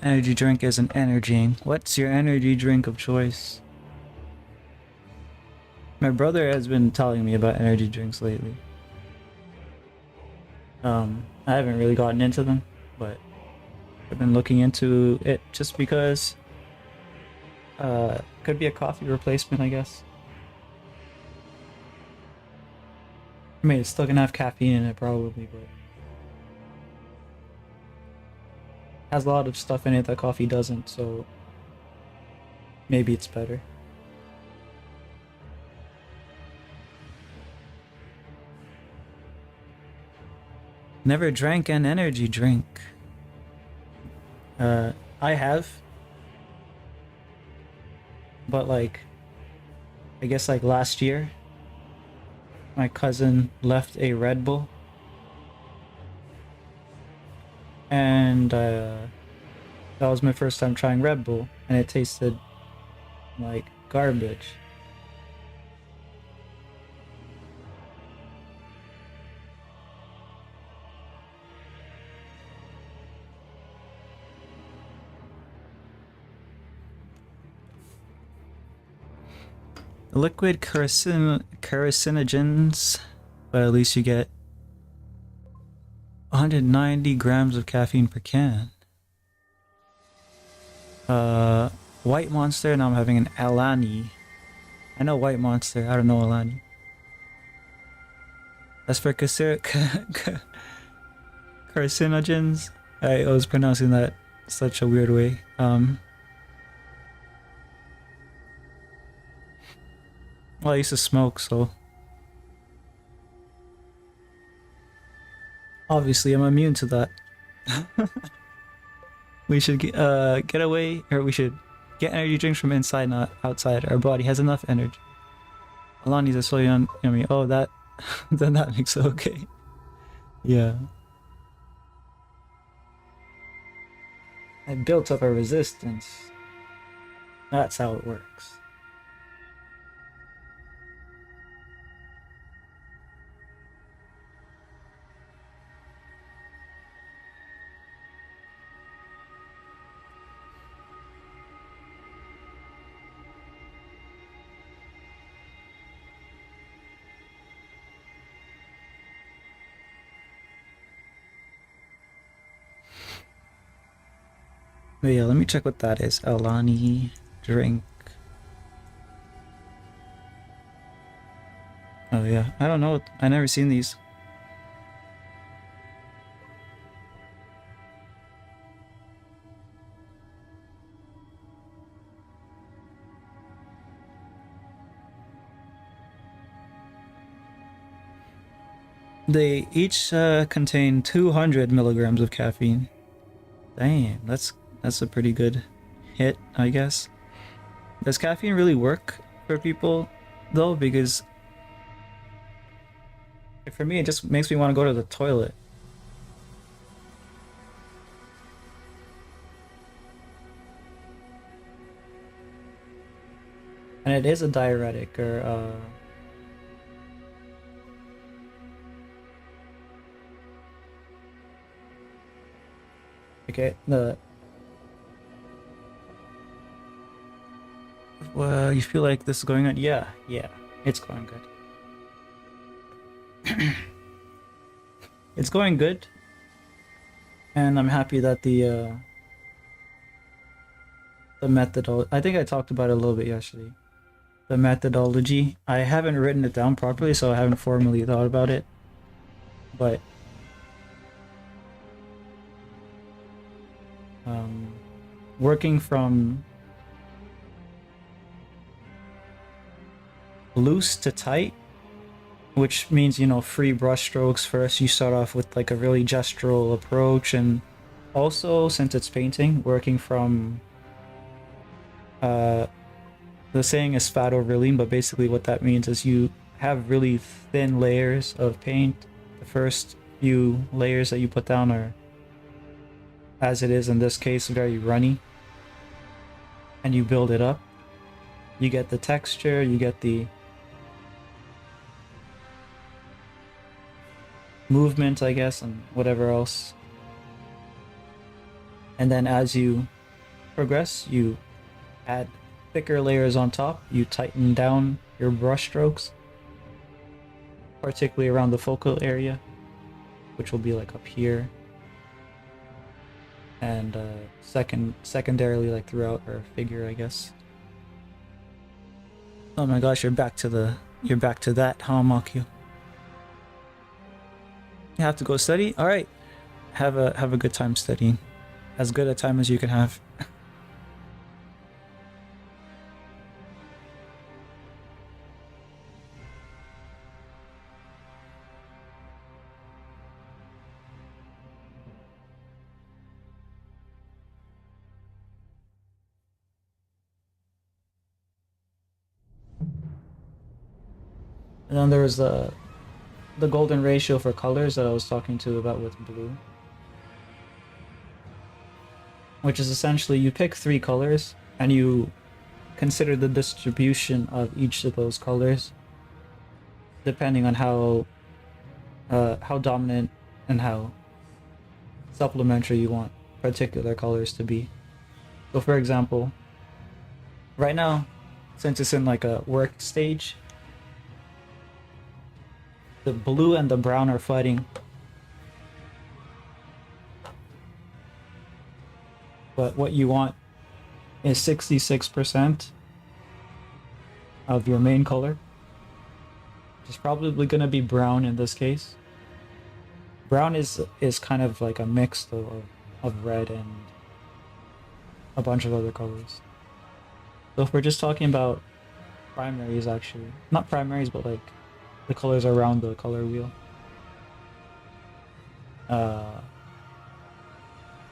Energy drink is an energy. What's your energy drink of choice? My brother has been telling me about energy drinks lately. I haven't really gotten into them, but I've been looking into it just because could be a coffee replacement, I guess. I mean, it's still gonna have caffeine in it probably, but has a lot of stuff in it that coffee doesn't, so maybe it's better. Never drank an energy drink. I have, but like, I guess like last year, my cousin left a Red Bull, and that was my first time trying Red Bull, and it tasted like garbage. Liquid carcinogens, but at least you get 190 grams of caffeine per can. White Monster, now I'm having an Alani. I know White Monster, I don't know Alani. As for carcinogens, I was pronouncing that such a weird way. Well, I used to smoke, so Obviously, I'm immune to that. We should get away, or we should get energy drinks from inside, not outside. Our body has enough energy. Alani's a soy yummy. Oh, that then that makes it okay. Yeah. I built up a resistance. That's how it works. But yeah, let me check what that is. Alani drink. Oh yeah, I don't know. I never seen these. They each contain 200 milligrams of caffeine. Damn, that's a pretty good hit, I guess. Does caffeine really work for people though? Because for me, it just makes me want to go to the toilet. And it is a diuretic, or okay, the well, you feel like this is going on? Yeah, yeah, it's going good. It's going good, and I'm happy that the methodology. I think I talked about it a little bit yesterday. The methodology. I haven't written it down properly, so I haven't formally thought about it. But um, working from loose to tight, which means, you know, free brush strokes first. You start off with like a really gestural approach, and also, since it's painting, working from uh, the saying is fat over lean, but basically what that means is you have really thin layers of paint. The first few layers that you put down are, as it is in this case, very runny, and you build it up. You get the texture, you get the movement, I guess, and whatever else. And then as you progress, you add thicker layers on top, you tighten down your brush strokes, particularly around the focal area, which will be like up here, and secondarily like throughout our figure, I guess. Oh my gosh, you're back to that, huh, Makyu? You have to go study? Alright. Have a good time studying. As good a time as you can have. And then there was the golden ratio for colors that I was talking to about with blue. Which is essentially you pick 3 colors and you consider the distribution of each of those colors depending on how dominant and how supplementary you want particular colors to be. So for example, right now, since it's in like a work stage, the blue and the brown are fighting. But what you want is 66% of your main color, which is probably going to be brown in this case. Brown is kind of like a mix of red and a bunch of other colors. So if we're just talking about primaries, actually, not primaries, but like the colors around the color wheel,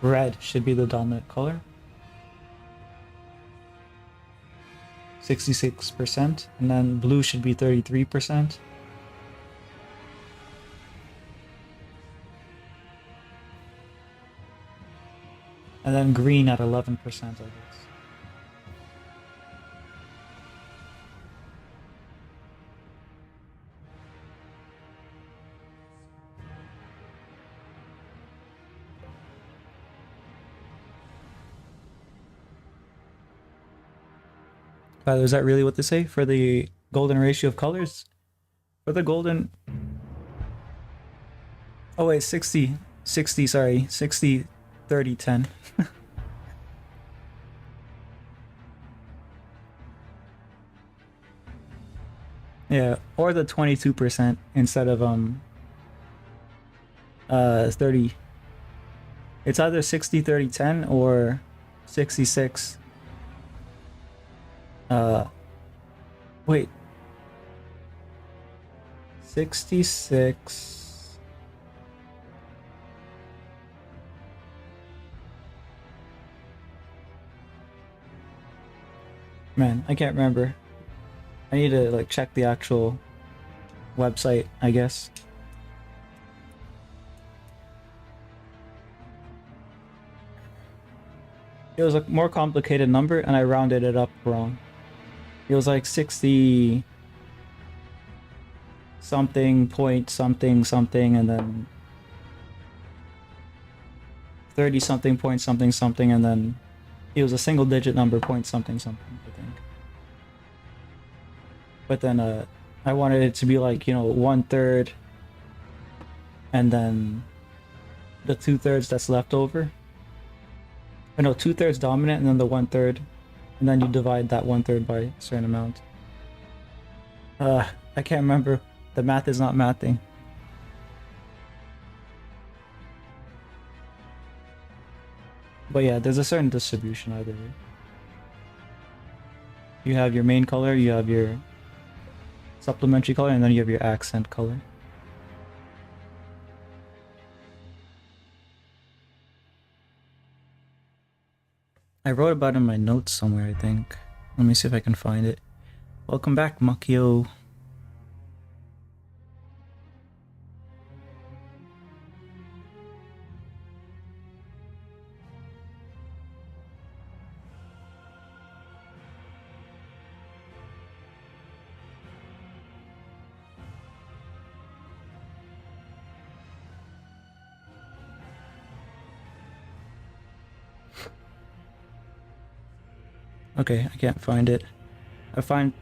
red should be the dominant color. 66%, and then blue should be 33%. And then green at 11%, I guess. By the way, is that really what they say for the golden ratio of colors? For the golden... Oh wait, 60, sorry, 60, 30, 10. Yeah, or the 22% instead of 30. It's either 60, 30, 10 or 66. Wait. 66. Man, I can't remember. I need to like check the actual website, I guess. It was a more complicated number and I rounded it up wrong. It was like 60 something point something something and then 30 something point something something and then it was a single digit number point something something, I think. But then I wanted it to be like, you know, 1/3 and then the 2/3 that's left over. I know 2/3 dominant and then the 1/3, and then you divide that 1/3 by a certain amount. I can't remember. The math is not mathing. But yeah, there's a certain distribution either way. You have your main color, you have your supplementary color, and then you have your accent color. I wrote about it in my notes somewhere, I think. Let me see if I can find it. Welcome back, Makio. Okay, I can't find it. I'm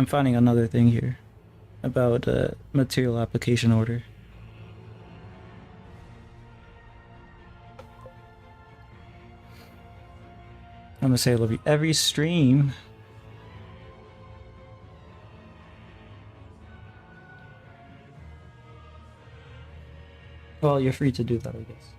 finding another thing here about material application order. I'm gonna say I love you every stream. Well, you're free to do that, I guess.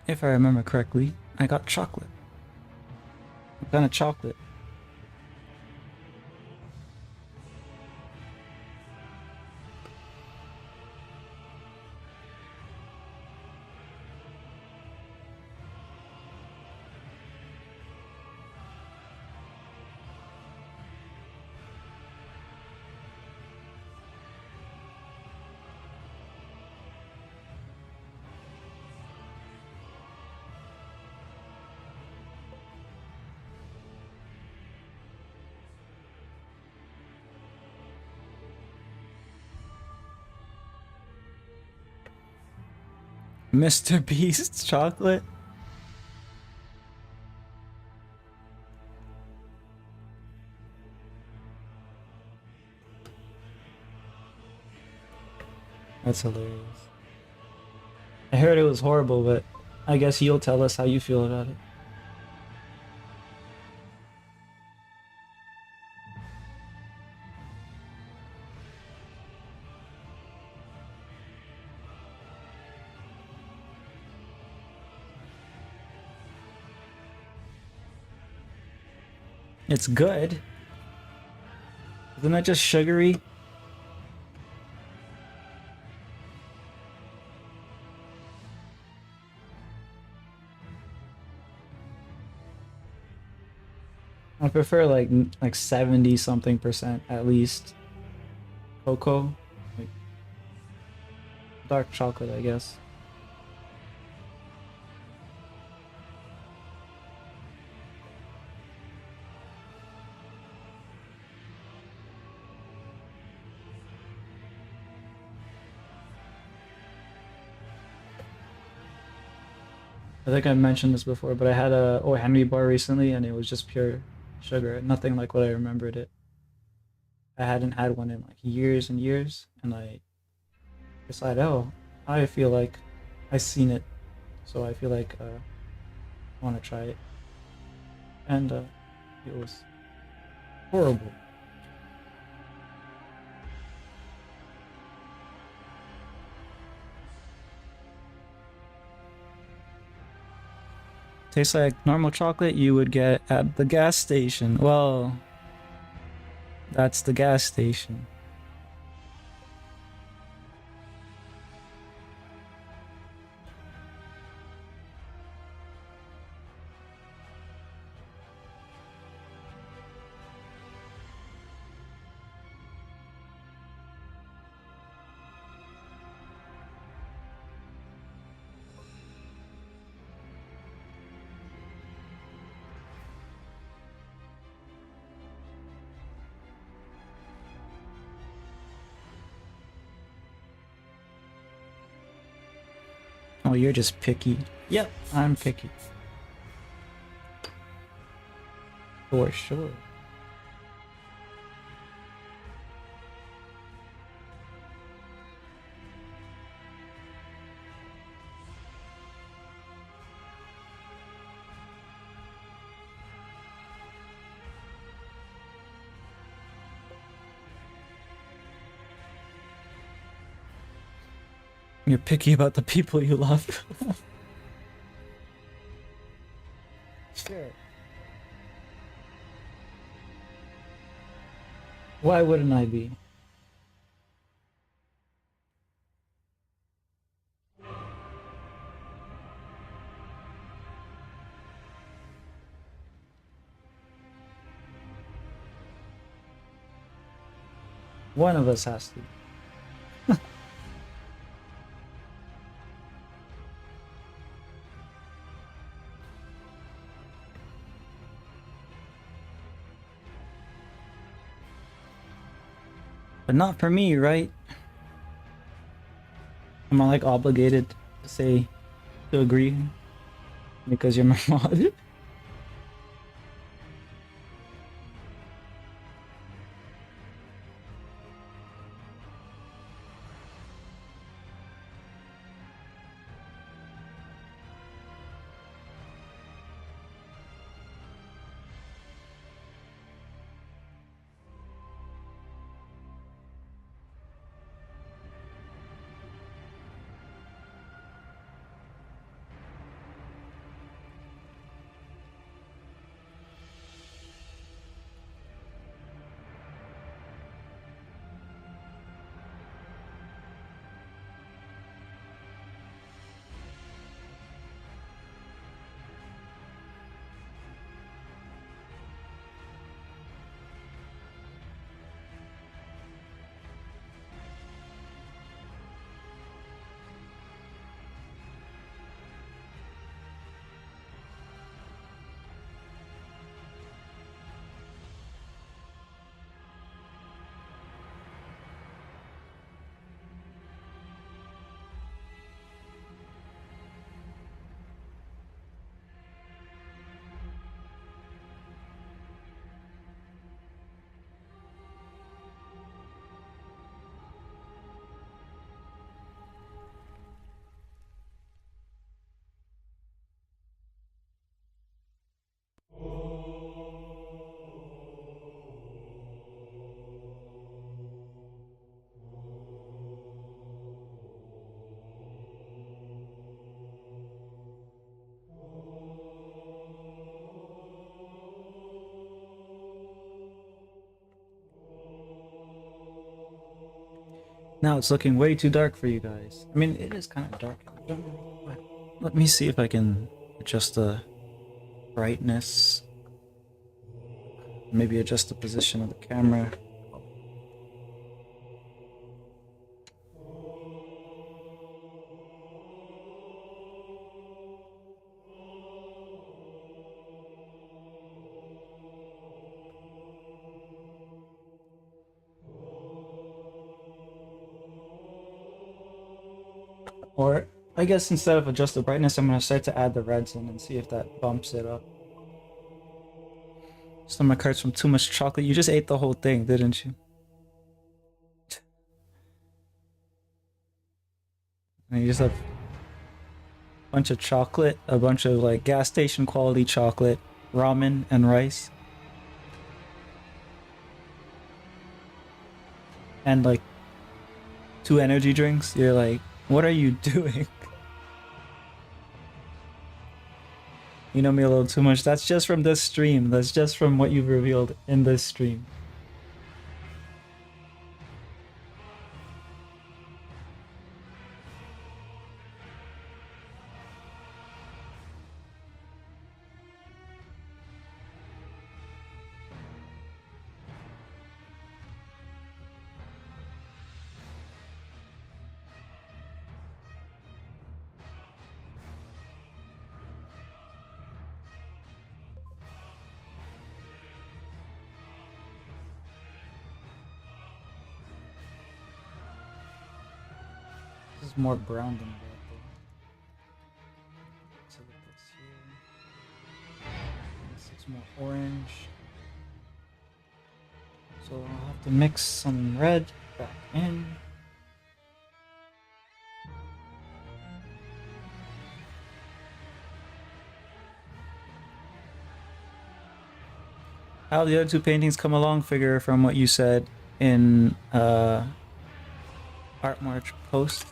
If I remember correctly, I got chocolate. What kind of chocolate? Mr. Beast's chocolate? That's hilarious. I heard it was horrible, but I guess you'll tell us how you feel about it. It's good. Isn't that just sugary? I prefer like 70 something percent at least cocoa, like dark chocolate, I guess. I think I mentioned this before, but I had a O. Henry bar recently and it was just pure sugar, nothing like what I remembered it. I hadn't had one in like years and years, and I decided, oh, I feel like I've seen it, so I feel like I want to try it. And it was horrible. Tastes like normal chocolate you would get at the gas station. Well, that's the gas station. Oh, you're just picky. Yep, I'm picky. For sure. You're picky about the people you love. Sure. Why wouldn't I be? One of us has to. But not for me, right? Am I like obligated to say to agree because you're my mod? Now it's looking way too dark for you guys. I mean, it is kind of dark in the jungle, but let me see if I can adjust the brightness. Maybe adjust the position of the camera. Or I guess instead of adjust the brightness, I'm gonna start to add the reds in and see if that bumps it up. Stomach hurts from too much chocolate. You just ate the whole thing, didn't you? And you just have a bunch of chocolate, a bunch of like gas station quality chocolate, ramen, and rice. And like 2 energy drinks. You're like, what are you doing? You know me a little too much. That's just from this stream. That's just from what you've revealed in this stream. This is more brown than red though. So with this here. This is more orange. So I'll have to mix some red back in. How the other two paintings come along, figure from what you said in Art March post.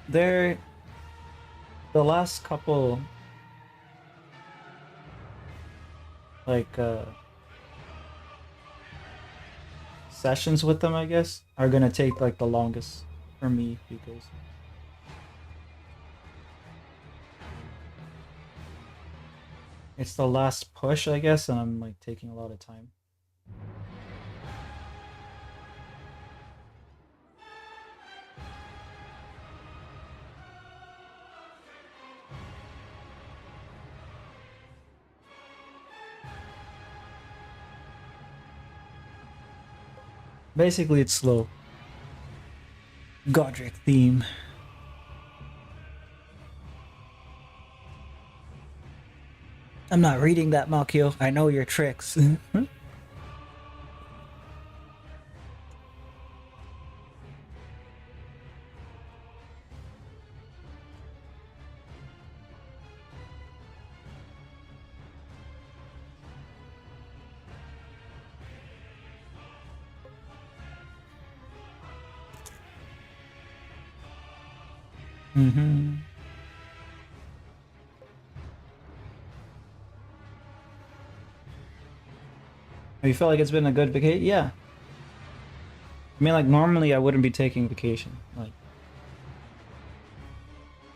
They're the last couple like sessions with them, I guess, are gonna take like the longest for me because it's the last push, I guess, and I'm like taking a lot of time. Basically, it's slow. Godric theme. I'm not reading that, Malkio. I know your tricks. Mm-hmm. You feel like it's been a good vacation? Yeah. I mean, like, normally I wouldn't be taking vacation. Like,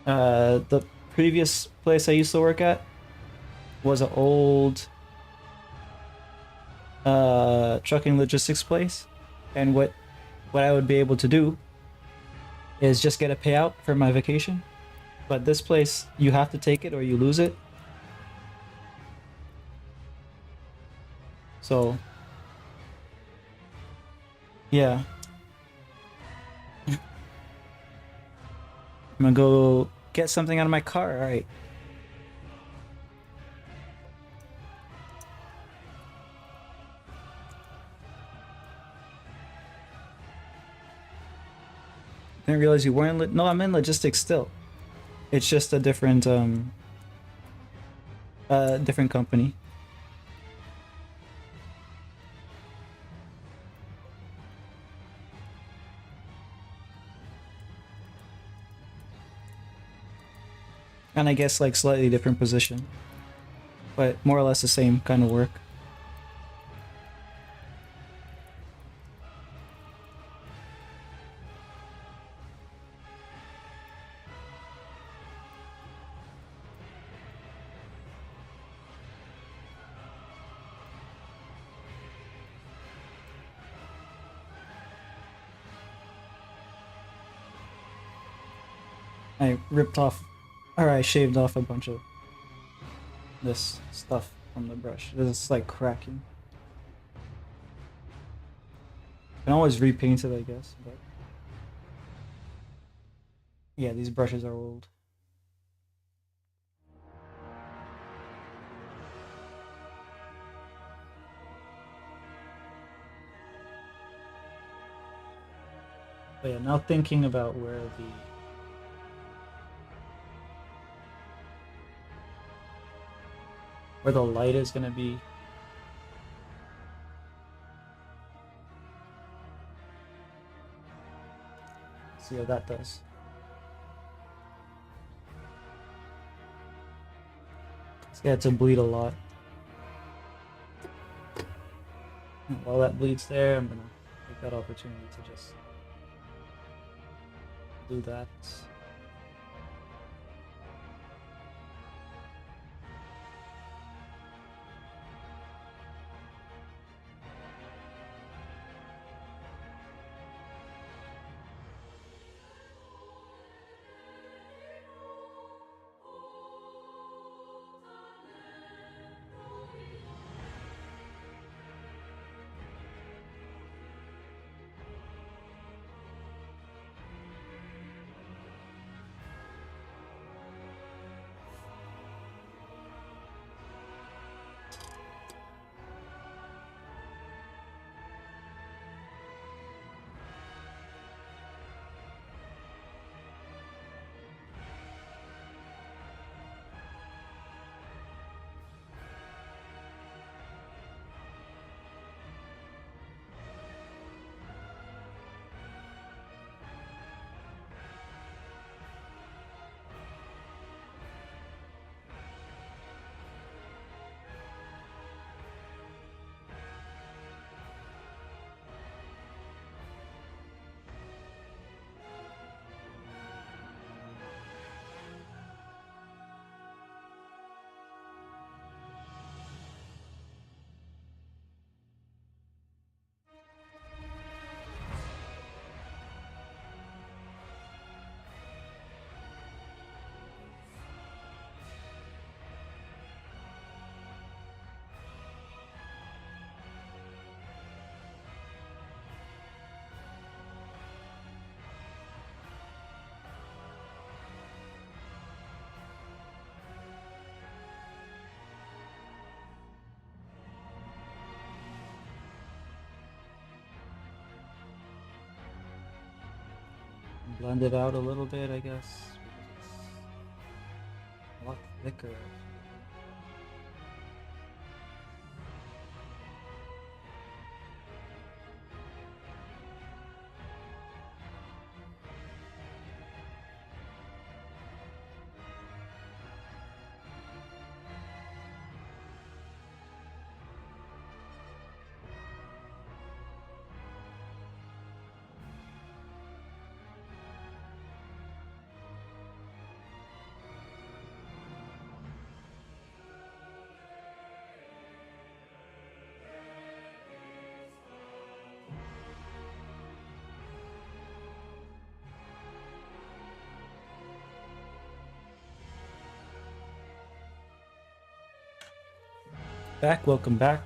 the previous place I used to work at was an old trucking logistics place, and what I would be able to do is just get a payout for my vacation. But this place, you have to take it or you lose it. So, yeah. I'm gonna go get something out of my car. All right. Didn't realize you weren't. No, I'm in logistics still. It's just a different different company. And I guess like slightly different position, but more or less the same kind of work. I ripped off, or I shaved off a bunch of this stuff from the brush. It's like cracking. I can always repaint it, I guess, but yeah, these brushes are old. But yeah, now thinking about where the light is gonna be. See how that does. It's got to bleed a lot. And while that bleeds there, I'm gonna take that opportunity to just do that. Blend it out a little bit, I guess, because it's a lot thicker. Welcome back.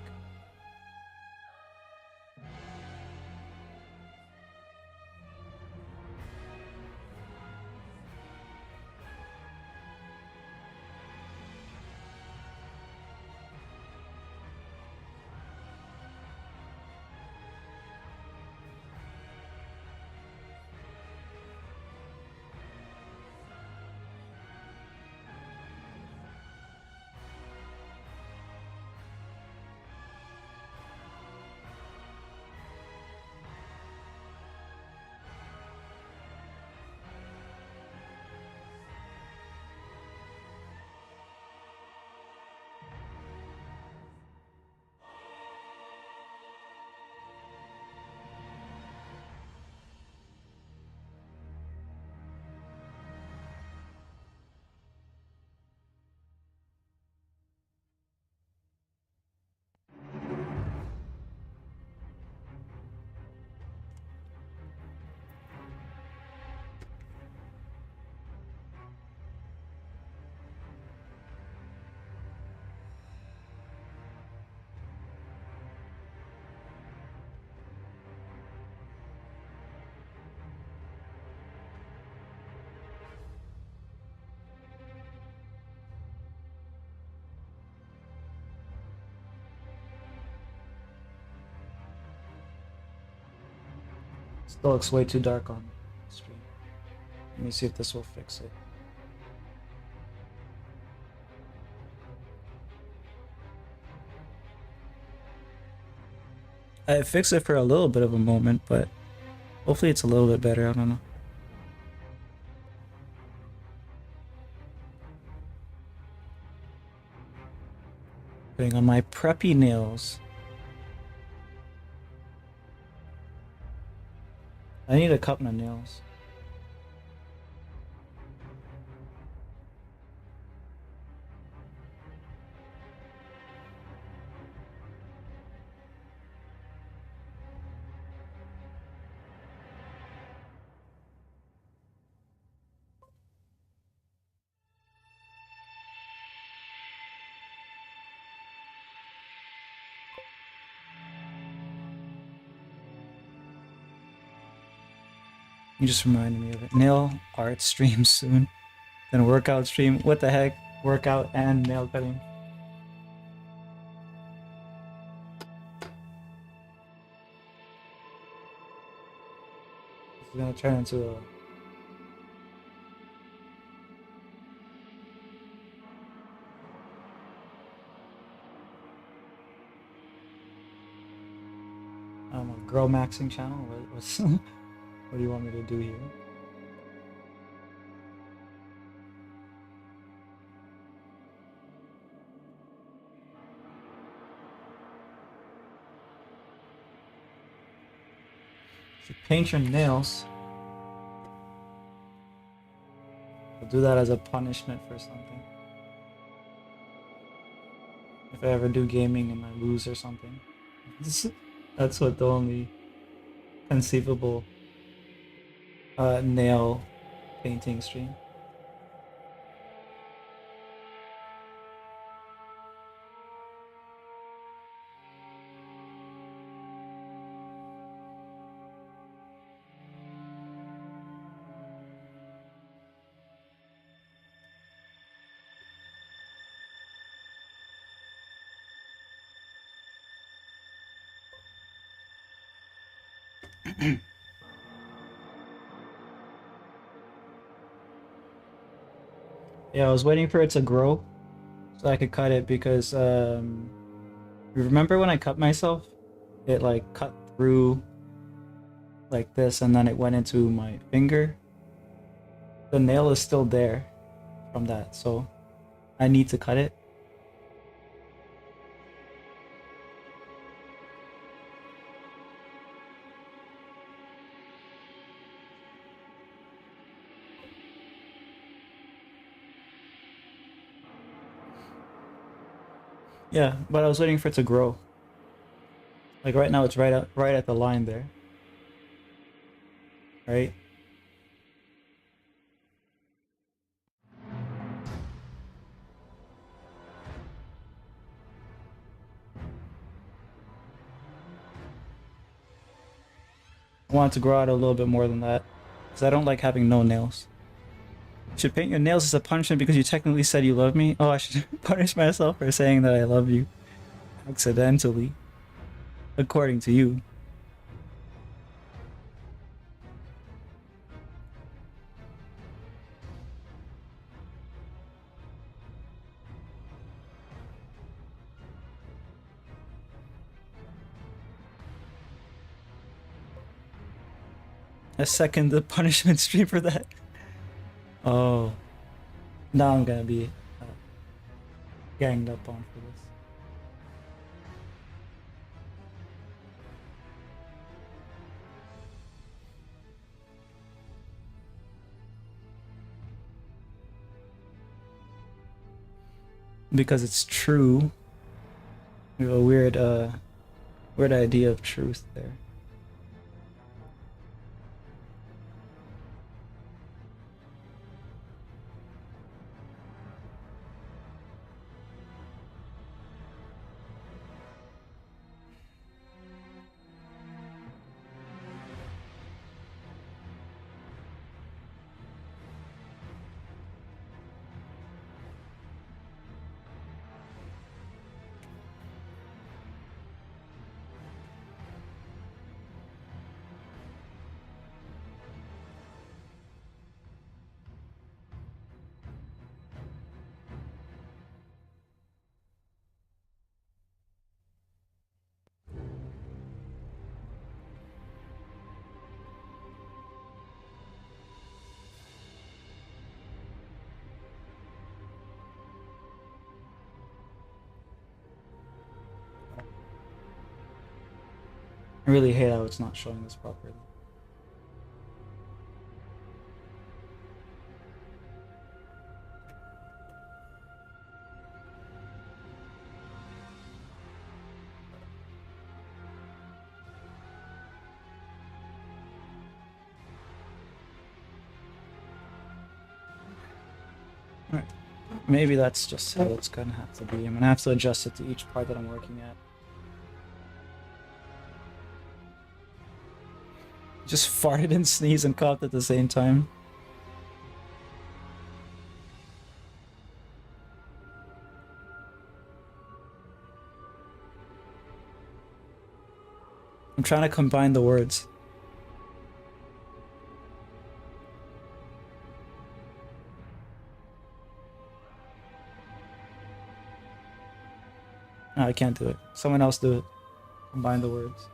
Still looks way too dark on stream. Let me see if this will fix it. I fixed it for a little bit of a moment, but hopefully it's a little bit better. I don't know. Putting on my preppy nails. I need to cut my nails. You just reminded me of it. Nail art stream soon. Then workout stream. What the heck? Workout and nail cutting. This is gonna turn into a... I don't know, girl maxing channel? What do you want me to do here? You paint your nails. I'll do that as a punishment for something. If I ever do gaming and I lose or something. That's what the only conceivable nail painting stream. Yeah, I was waiting for it to grow so I could cut it because remember when I cut myself? It like cut through like this and then it went into my finger. The nail is still there from that, so I need to cut it. Yeah, but I was waiting for it to grow. Like right now it's right at the line there. Right? I want it to grow out a little bit more than that. Because I don't like having no nails. Should paint your nails as a punishment because you technically said you love me? Oh, I should punish myself for saying that I love you. Accidentally. According to you. I second the punishment stream for that. Oh. Now I'm gonna be ganged up on for this. Because it's true. We have a weird idea of truth there. I really hate how it's not showing this properly. Alright. Maybe that's just how it's gonna have to be. I'm gonna have to adjust it to each part that I'm working at. Just farted and sneezed and coughed at the same time. I'm trying to combine the words. No, I can't do it. Someone else do it. Combine the words.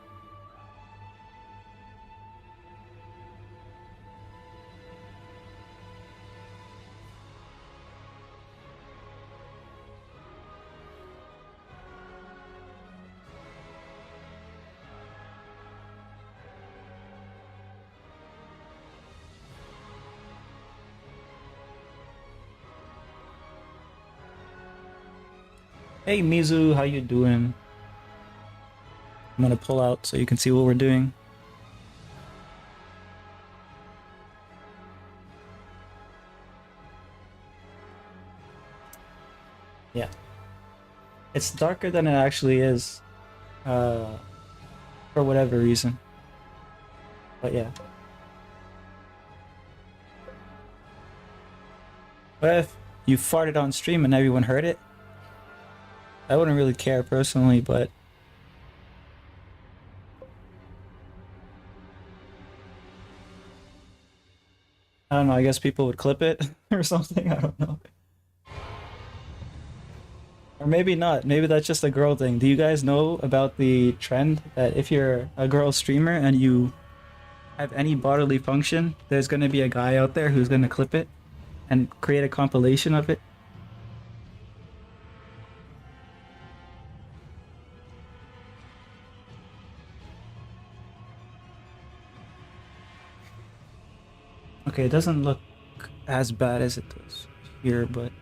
Hey Mizu, how you doing? I'm gonna pull out so you can see what we're doing. Yeah. It's darker than it actually is. For whatever reason. But yeah. What if you farted on stream and everyone heard it? I wouldn't really care personally, but I don't know, I guess people would clip it or something, I don't know. Or maybe not, maybe that's just a girl thing. Do you guys know about the trend that if you're a girl streamer and you have any bodily function, there's gonna be a guy out there who's gonna clip it and create a compilation of it? Okay, it doesn't look as bad as it does here, but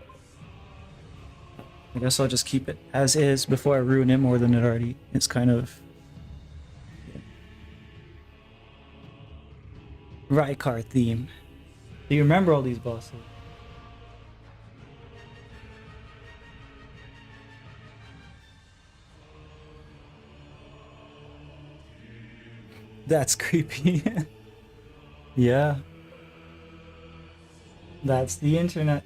I guess I'll just keep it as is before I ruin it more than it already is kind of. Rykar theme. Do you remember all these bosses? That's creepy. Yeah. That's the internet.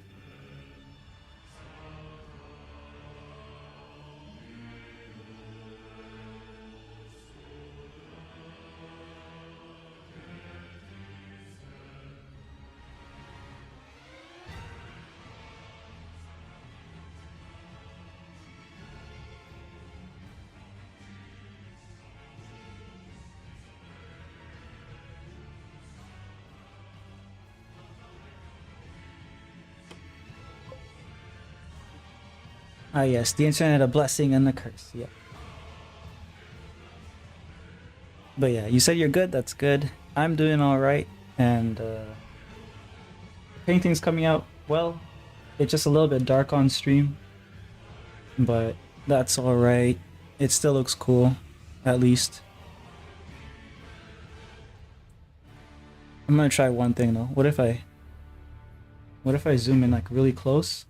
Ah yes, the internet, a blessing and a curse, yeah. But yeah, you said you're good, that's good. I'm doing alright, and the painting's coming out well. It's just a little bit dark on stream, but that's alright. It still looks cool, at least. I'm gonna try one thing though. What if I zoom in like really close?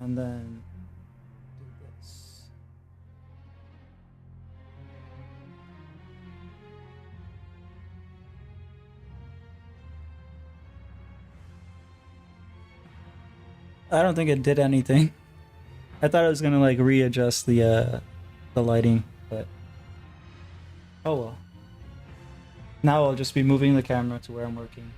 And then do this. I don't think it did anything. I thought it was gonna like readjust the lighting, but oh well. Now I'll just be moving the camera to where I'm working.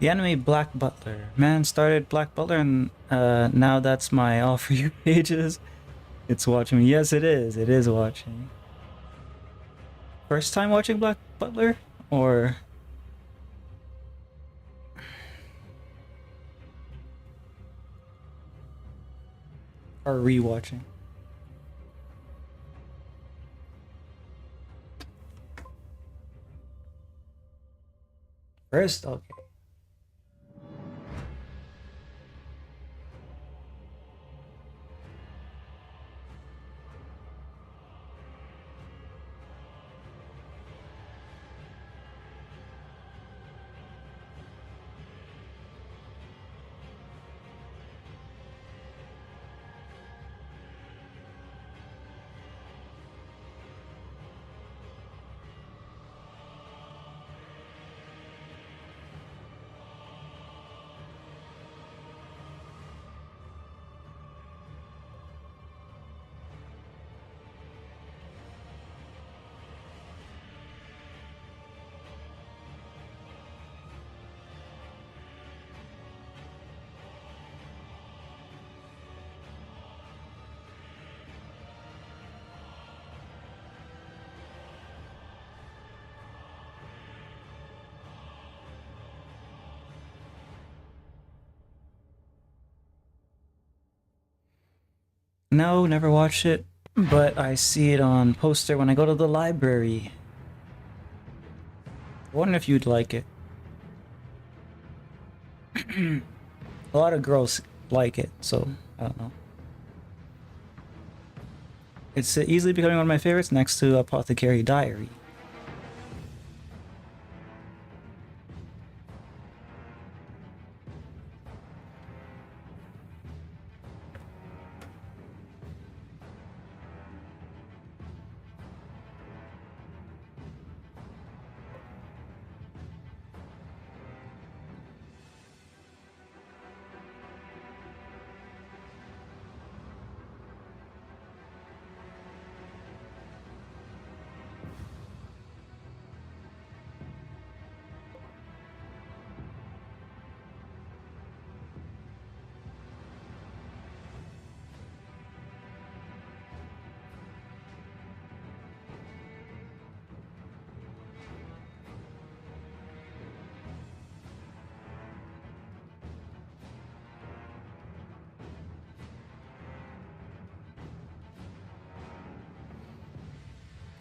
The anime Black Butler. Man started Black Butler and now that's my all for you pages. It's watching me. Yes, it is. It is watching. First time watching Black Butler? Or rewatching? First? Okay. No, never watched it, but I see it on poster when I go to the library. I wonder if you'd like it. A lot of girls like it, so I don't know. It's easily becoming one of my favorites next to Apothecary Diary.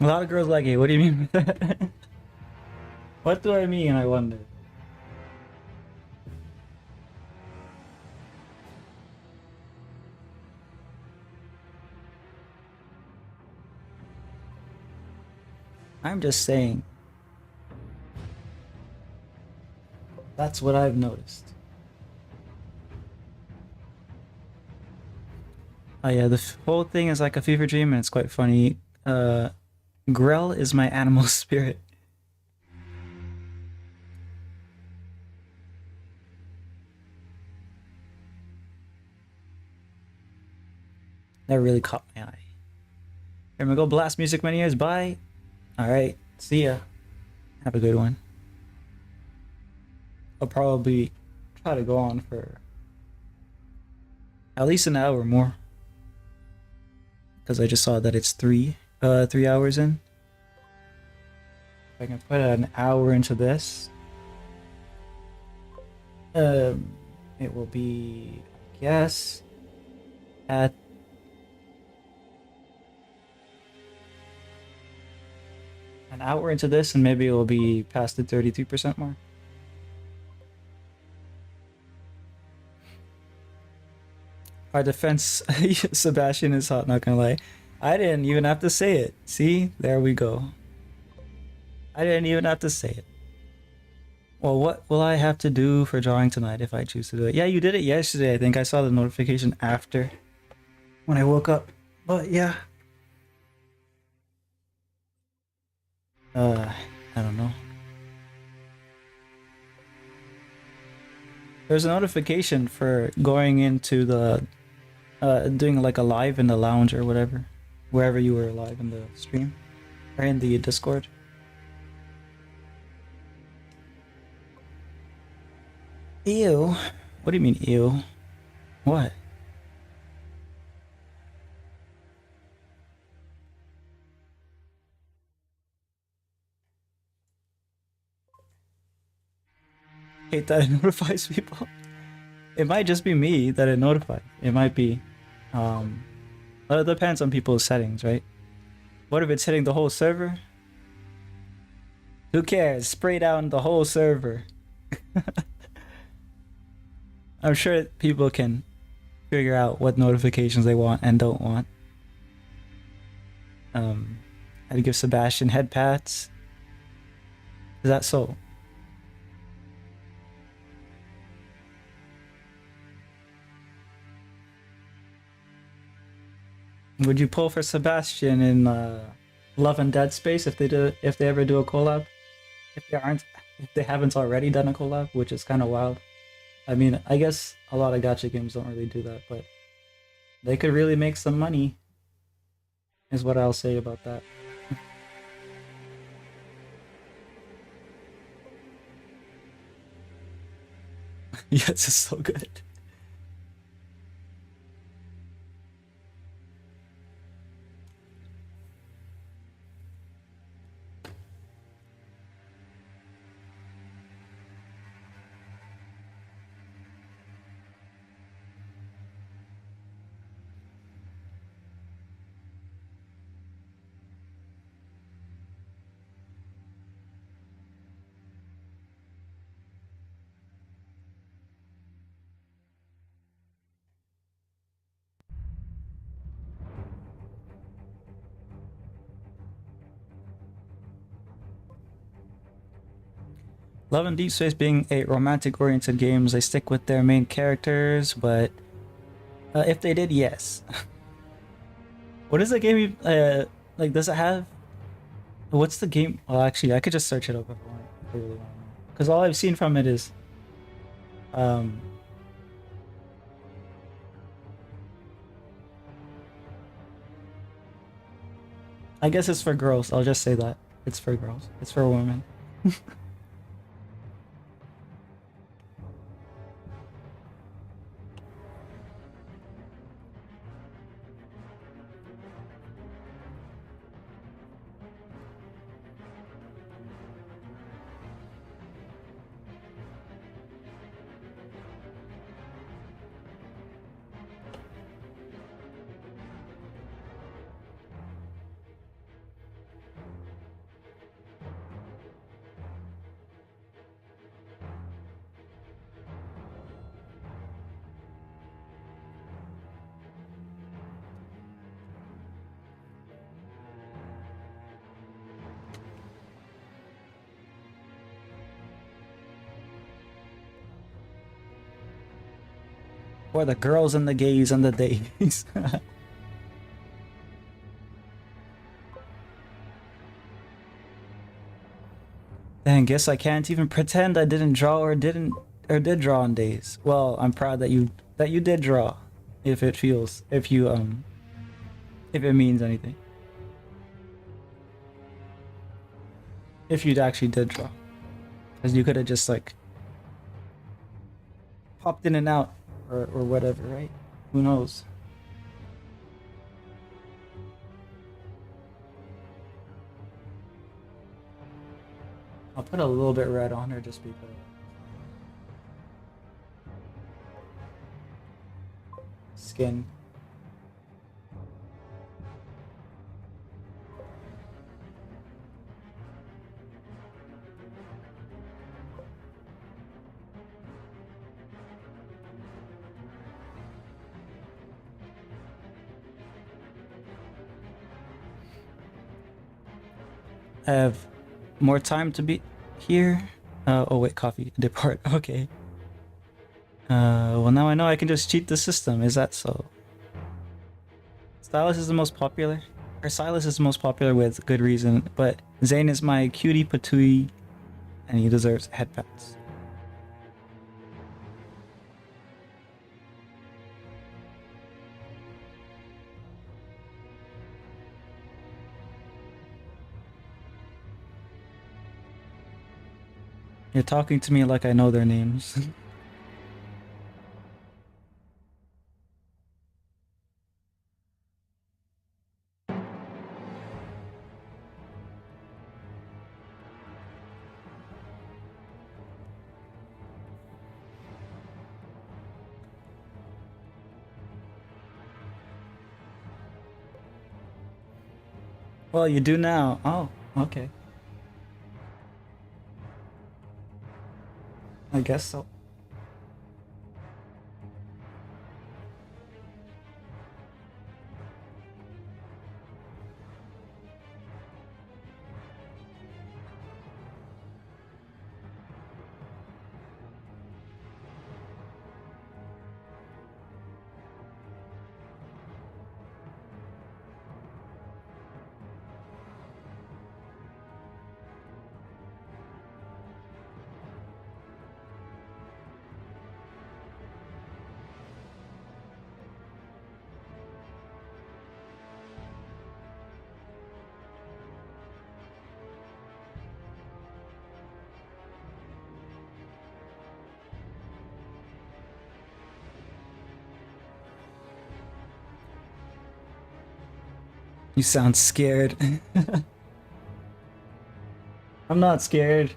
A lot of girls like it. What do you mean by that? What do I mean, I wonder? I'm just saying. That's what I've noticed. Oh yeah, the whole thing is like a fever dream and it's quite funny. Grell is my animal spirit. That really caught my eye. Here we go, blast music many years. Bye. Alright, see ya. Have a good one. I'll probably try to go on for at least an hour more. Because I just saw that it's 3 hours in. If I can put an hour into this, it will be, I guess, at an hour into this, and maybe it will be past the 33% mark. Our defense, Sebastian is hot, not gonna lie. I didn't even have to say it. See? There we go. I didn't even have to say it. Well, what will I have to do for drawing tonight if I choose to do it? Yeah, you did it yesterday. I think I saw the notification after when I woke up. But yeah. I don't know. There's a notification for going into the doing like a live in the lounge or whatever, wherever you were live in the stream or in the Discord. Ew. What do you mean, ew? What? Hate that it notifies people. It might just be me that it notifies. It might be. Well, it depends on people's settings, right? What if it's hitting the whole server? Who cares? Spray down the whole server. I'm sure people can figure out what notifications they want and don't want. I'd give Sebastian head pats. Is that so? Would you pull for Sebastian in Love and Dead Space if they ever do a collab? If they haven't already done a collab, which is kind of wild. I mean, I guess a lot of gacha games don't really do that, but they could really make some money, is what I'll say about that. Yes, it's so good. Love and Deep Space being a romantic-oriented games, they stick with their main characters, but if they did, yes. What is the game? Like, does it have? What's the game? Well, actually, I could just search it up if I want. If I really want to know. Because all I've seen from it is, um, I guess it's for girls. I'll just say that it's for girls. It's for women. Or the girls and the gays and the days. Dang, guess I can't even pretend I didn't draw or did draw on days. Well, I'm proud that you did draw. If it feels if it means anything. If you actually did draw. Because you could have just like popped in and out or whatever, right? Who knows? I'll put a little bit red on her just because. Skin. I have more time to be here. Oh wait, coffee. Depart. Okay. Well now I know I can just cheat the system. Is that so? Stylus is the most popular. Or Silas is the most popular with good reason, but Zane is my cutie patooey, and he deserves head pats. You're talking to me like I know their names. Well, you do now. Oh, okay. I guess so. You sound scared. I'm not scared.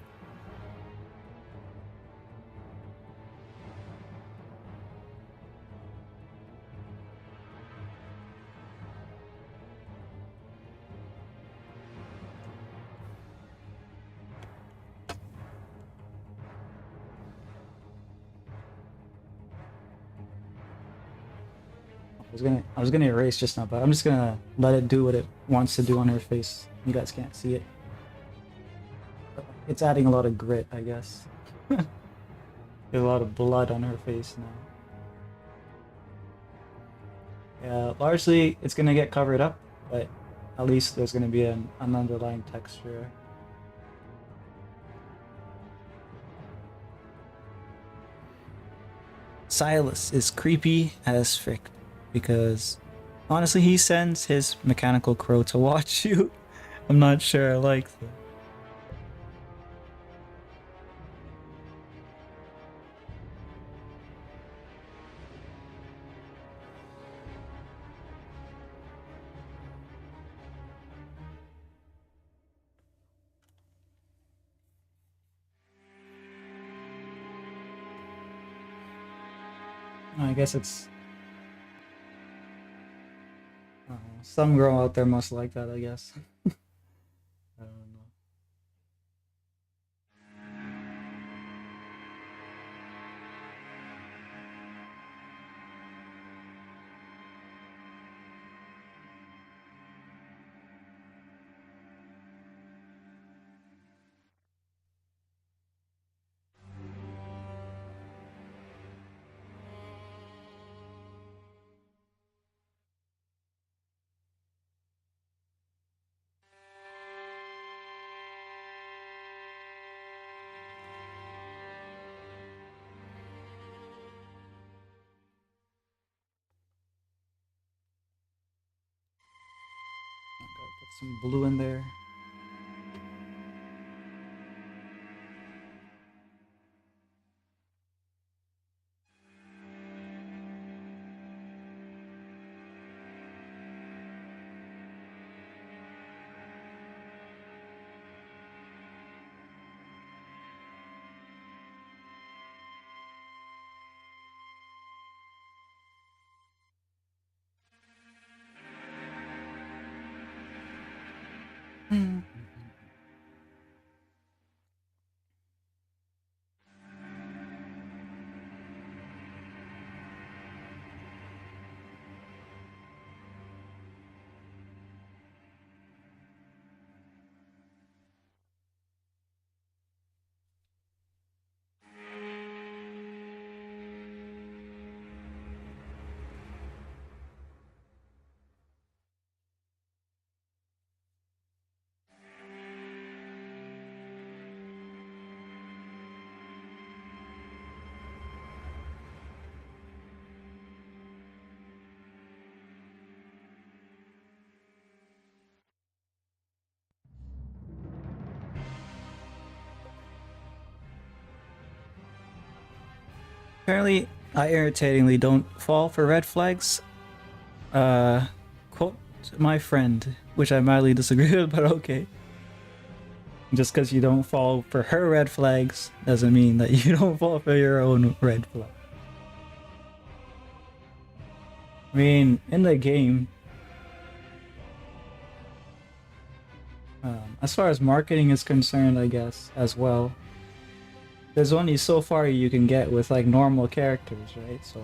I was gonna erase just now, but I'm just gonna let it do what it wants to do on her face. You guys can't see it. It's adding a lot of grit, I guess. There's a lot of blood on her face now. Yeah, largely it's gonna get covered up, but at least there's gonna be an underlying texture. Silas is creepy as frick because honestly he sends his mechanical crow to watch you. I'm not sure I like that. I guess it's some girl out there must like that, I guess. I don't know. I gotta put some blue in there. Apparently, I irritatingly don't fall for red flags. Quote my friend, which I mildly disagree with, but okay. Just because you don't fall for her red flags doesn't mean that you don't fall for your own red flag. I mean, in the game, as far as marketing is concerned, I guess, as well, there's only so far you can get with like normal characters, right? So,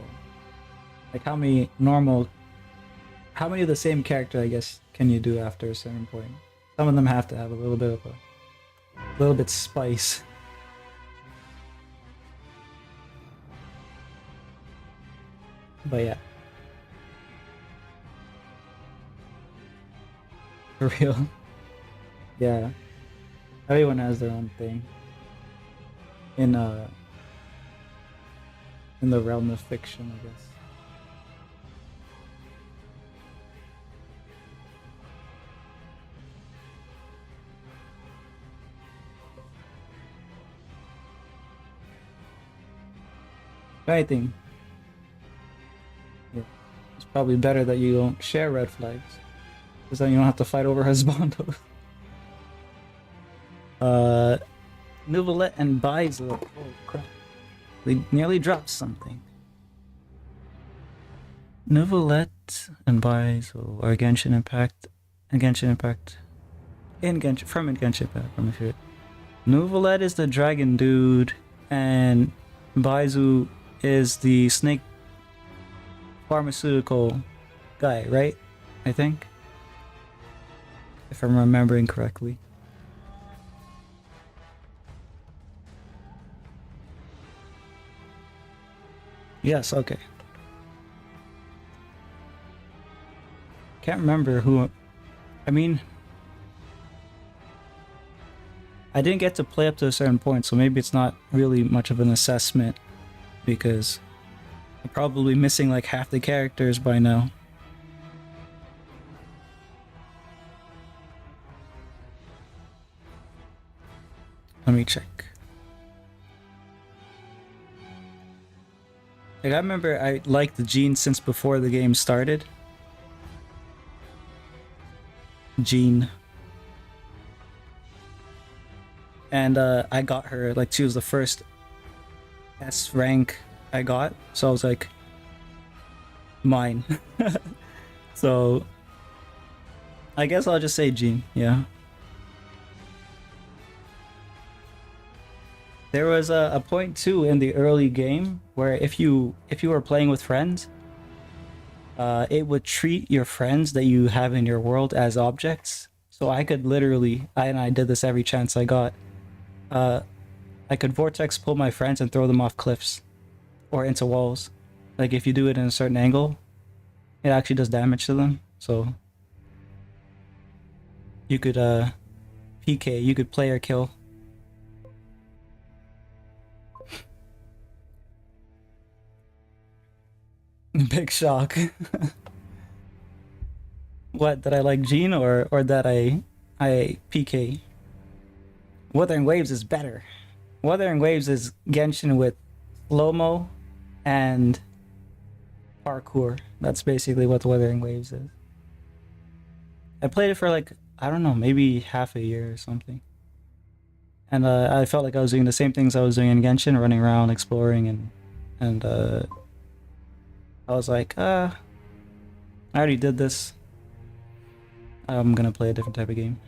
like how many of the same character, I guess, can you do after a certain point? Some of them have to have a little bit of a little bit spice. But yeah, for real. Yeah, everyone has their own thing in uh in the realm of fiction, I guess. I think, yeah, it's probably better that you don't share red flags, because then you don't have to fight over husbandos. uh, Nouvellette and Baizo. Oh crap! We nearly dropped something. Nouvellette and Baizo are Genshin Impact, and Genshin Impact, in Genshin from Genshin Impact. From if Nouvellette is the dragon dude, and Baizu is the snake pharmaceutical guy, right? I think, if I'm remembering correctly. Yes, okay. Can't remember who. I mean, I didn't get to play up to a certain point, so maybe it's not really much of an assessment because I'm probably missing like half the characters by now. Let me check. Like, I remember I liked the Jean since before the game started. Jean. And I got her, like, she was the first S rank I got, so I was like, mine. So I guess I'll just say Jean, yeah. There was a point too in the early game where if you were playing with friends, it would treat your friends that you have in your world as objects. So I could literally, and I did this every chance I got, I could vortex pull my friends and throw them off cliffs or into walls. Like if you do it in a certain angle, it actually does damage to them. So you could PK, you could player kill. Big shock. What, that I like Jean or that I PK? Wuthering Waves is better. Wuthering Waves is Genshin with slow-mo and parkour. That's basically what Wuthering Waves is. I played it for like, I don't know, maybe half a year or something. And I felt like I was doing the same things I was doing in Genshin, running around, exploring, and I was like, I already did this. I'm gonna play a different type of game.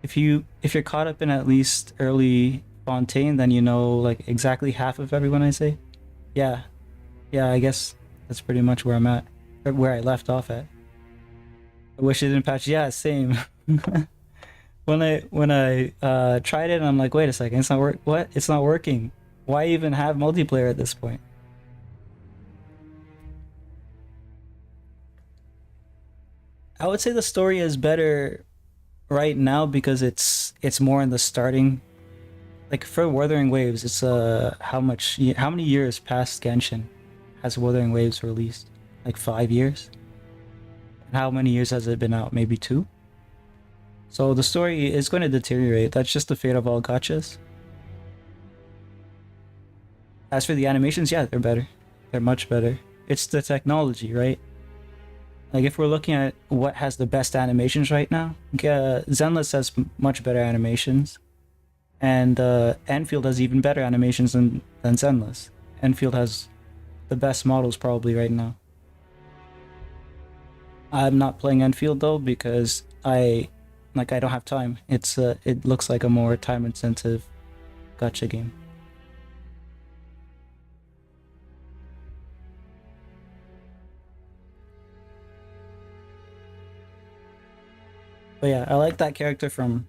If you're caught up in at least early Fontaine, then you know like exactly half of everyone I say. Yeah, I guess that's pretty much where I'm at, or where I left off at. I wish it didn't patch. Yeah, same. when I tried it, I'm like, wait a second, it's not work. What? It's not working. Why even have multiplayer at this point? I would say the story is better right now because it's more in the starting. Like for Wuthering Waves, it's how many years past Genshin has Wuthering Waves released? Like 5 years. And how many years has it been out? Maybe 2. So the story is going to deteriorate. That's just the fate of all gachas. As for the animations, yeah, they're better. They're much better. It's the technology, right? Like if we're looking at what has the best animations right now, Zenless has much better animations, and Enfield has even better animations than Zenless. Enfield has the best models probably right now. I'm not playing Enfield though because I like I don't have time. It looks like a more time intensive gacha game. But yeah, I like that character from.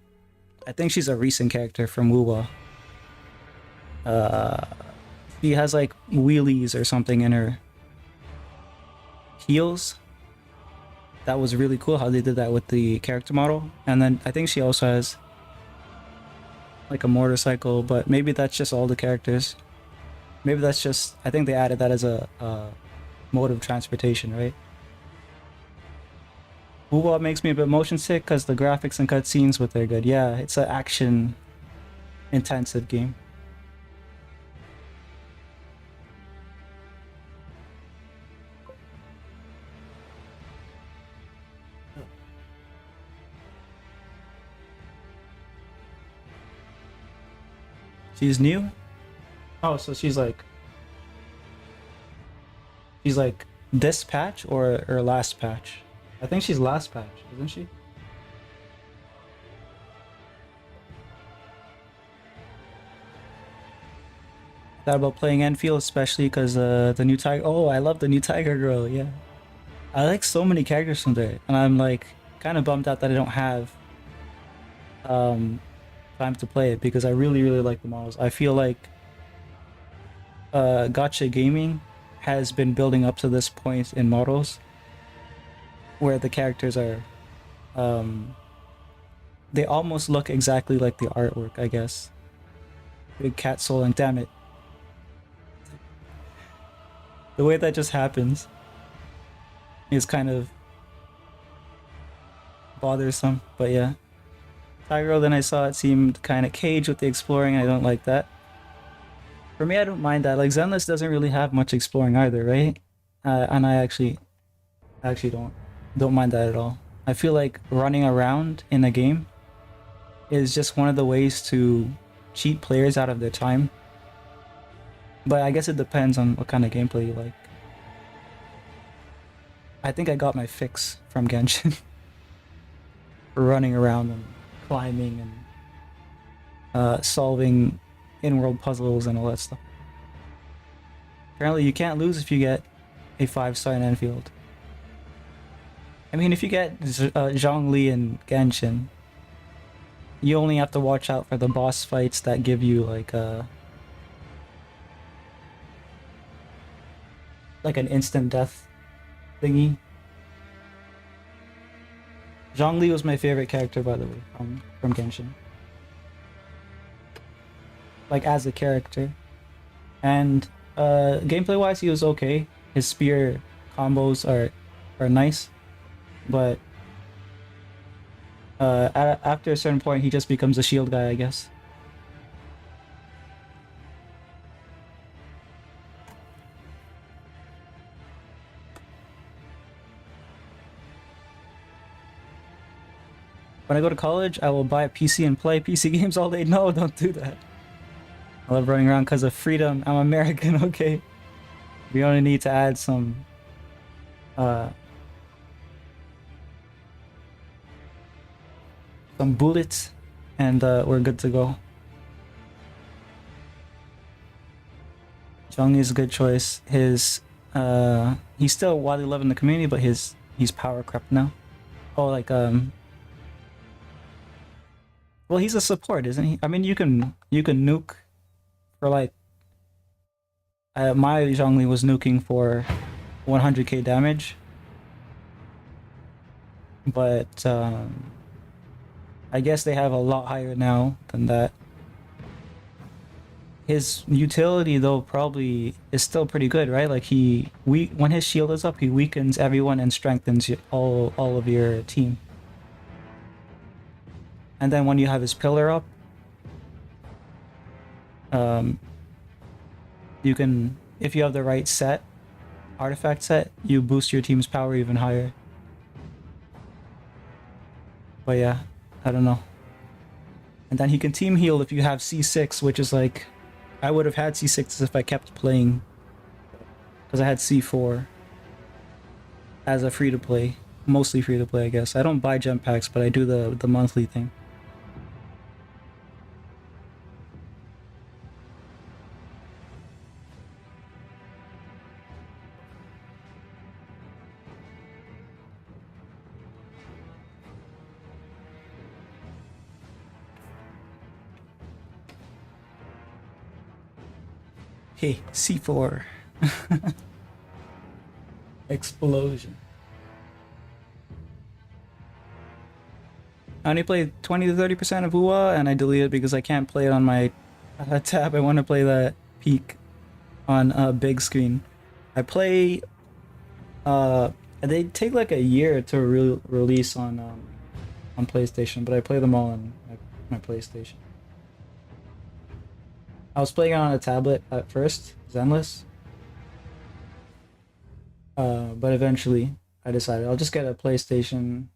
I think she's a recent character from Wuwa. Uh, she has like wheelies or something in her heels. That was really cool how they did that with the character model. And then I think she also has like a motorcycle, but maybe that's just all the characters. Maybe that's just. I think they added that as a mode of transportation, right? Wuwa makes me a bit motion sick because the graphics and cutscenes, but they're good. Yeah, it's an action intensive game. She's new? Oh, so she's like this patch or last patch? I think she's last patch, isn't she? Thought about playing Enfield, especially because the new Tiger. Oh, I love the new Tiger Girl. Yeah, I like so many characters from there, and I'm like kind of bummed out that I don't have time to play it because I really like the models. I feel like gacha gaming has been building up to this point in models where the characters are they almost look exactly like the artwork, I guess. Big cat soul, and damn it, the way that just happens is kind of bothersome. But yeah, Tiger, then I saw it seemed kind of caged with the exploring. I don't like that. For me, I don't mind that. Like Zenless doesn't really have much exploring either, right? And I actually don't mind that at all. I feel like running around in a game is just one of the ways to cheat players out of their time. But I guess it depends on what kind of gameplay you like. I think I got my fix from Genshin for running around and climbing and solving in-world puzzles and all that stuff. Apparently you can't lose if you get a 5-star in Enfield. I mean, if you get Zhongli in Genshin, you only have to watch out for the boss fights that give you like an instant death thingy. Zhongli was my favorite character, by the way, from Genshin. Like as a character, and gameplay wise, he was okay. His spear combos are nice, but after a certain point, he just becomes a shield guy, I guess. When I go to college, I will buy a PC and play PC games all day. No, don't do that. I love running around because of freedom. I'm American, okay? We only need to add some bullets and we're good to go. Zhong is a good choice. His he's still widely loved in the community, but he's power crept now. Oh, like well, he's a support, isn't he? I mean, you can nuke for like my Zhongli was nuking for 100k damage, but I guess they have a lot higher now than that. His utility though probably is still pretty good, right? Like when his shield is up, he weakens everyone and strengthens all of your team. And then when you have his pillar up, you can, if you have the right artifact set, you boost your team's power even higher. But yeah, I don't know. And then he can team heal if you have C6, which is like, I would have had C6 if I kept playing, because I had C4 as a free-to-play mostly free to play, I guess. I don't buy gem packs, but I do the monthly thing. Hey, C4. Explosion. I only play 20 to 30% of UA, and I delete it because I can't play it on my tab. I want to play that peak on a big screen. I play. They take like a year to release on PlayStation, but I play them all on my PlayStation. I was playing it on a tablet at first, Zenless, but eventually I decided I'll just get a PlayStation.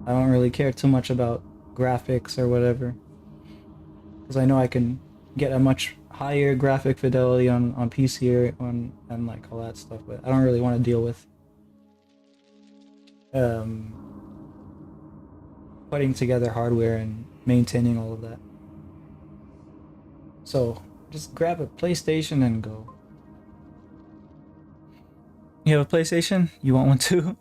I don't really care too much about graphics or whatever, because I know I can get a much higher graphic fidelity on PC or on and like all that stuff. But I don't really want to deal with um, putting together hardware and maintaining all of that. So just grab a PlayStation and go. You have a PlayStation? You want one too?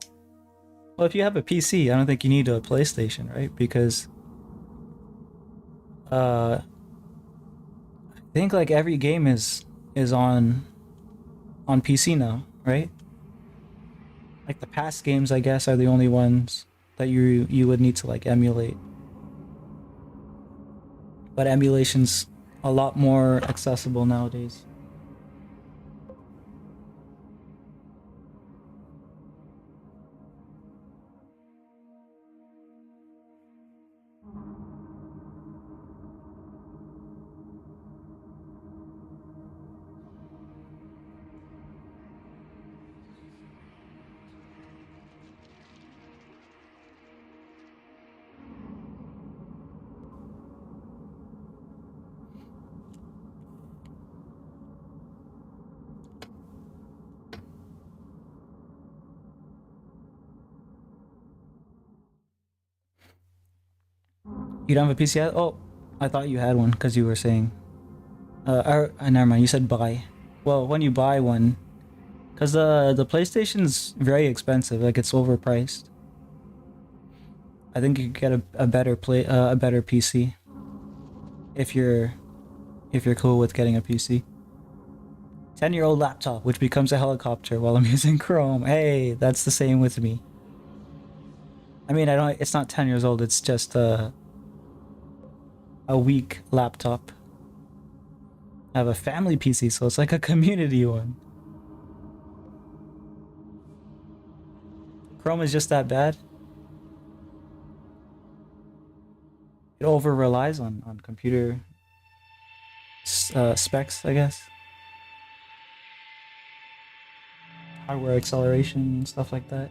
Well, if you have a PC, I don't think you need a PlayStation, right? Because I think like every game is on PC now, right? Like the past games, I guess, are the only ones that you would need to like emulate. But emulation's a lot more accessible nowadays. You don't have a PC yet? Oh, I thought you had one because you were saying. Never mind. You said buy. Well, when you buy one, because the PlayStation's very expensive. Like it's overpriced. I think you could get a better a better PC if you're cool with getting a PC. 10-year-old laptop, which becomes a helicopter while I'm using Chrome. Hey, that's the same with me. I mean, I don't. It's not 10 years old. It's just a weak laptop. I have a family PC, so it's like a community one. Chrome is just that bad. It over relies on computer specs, I guess. Hardware acceleration, stuff like that.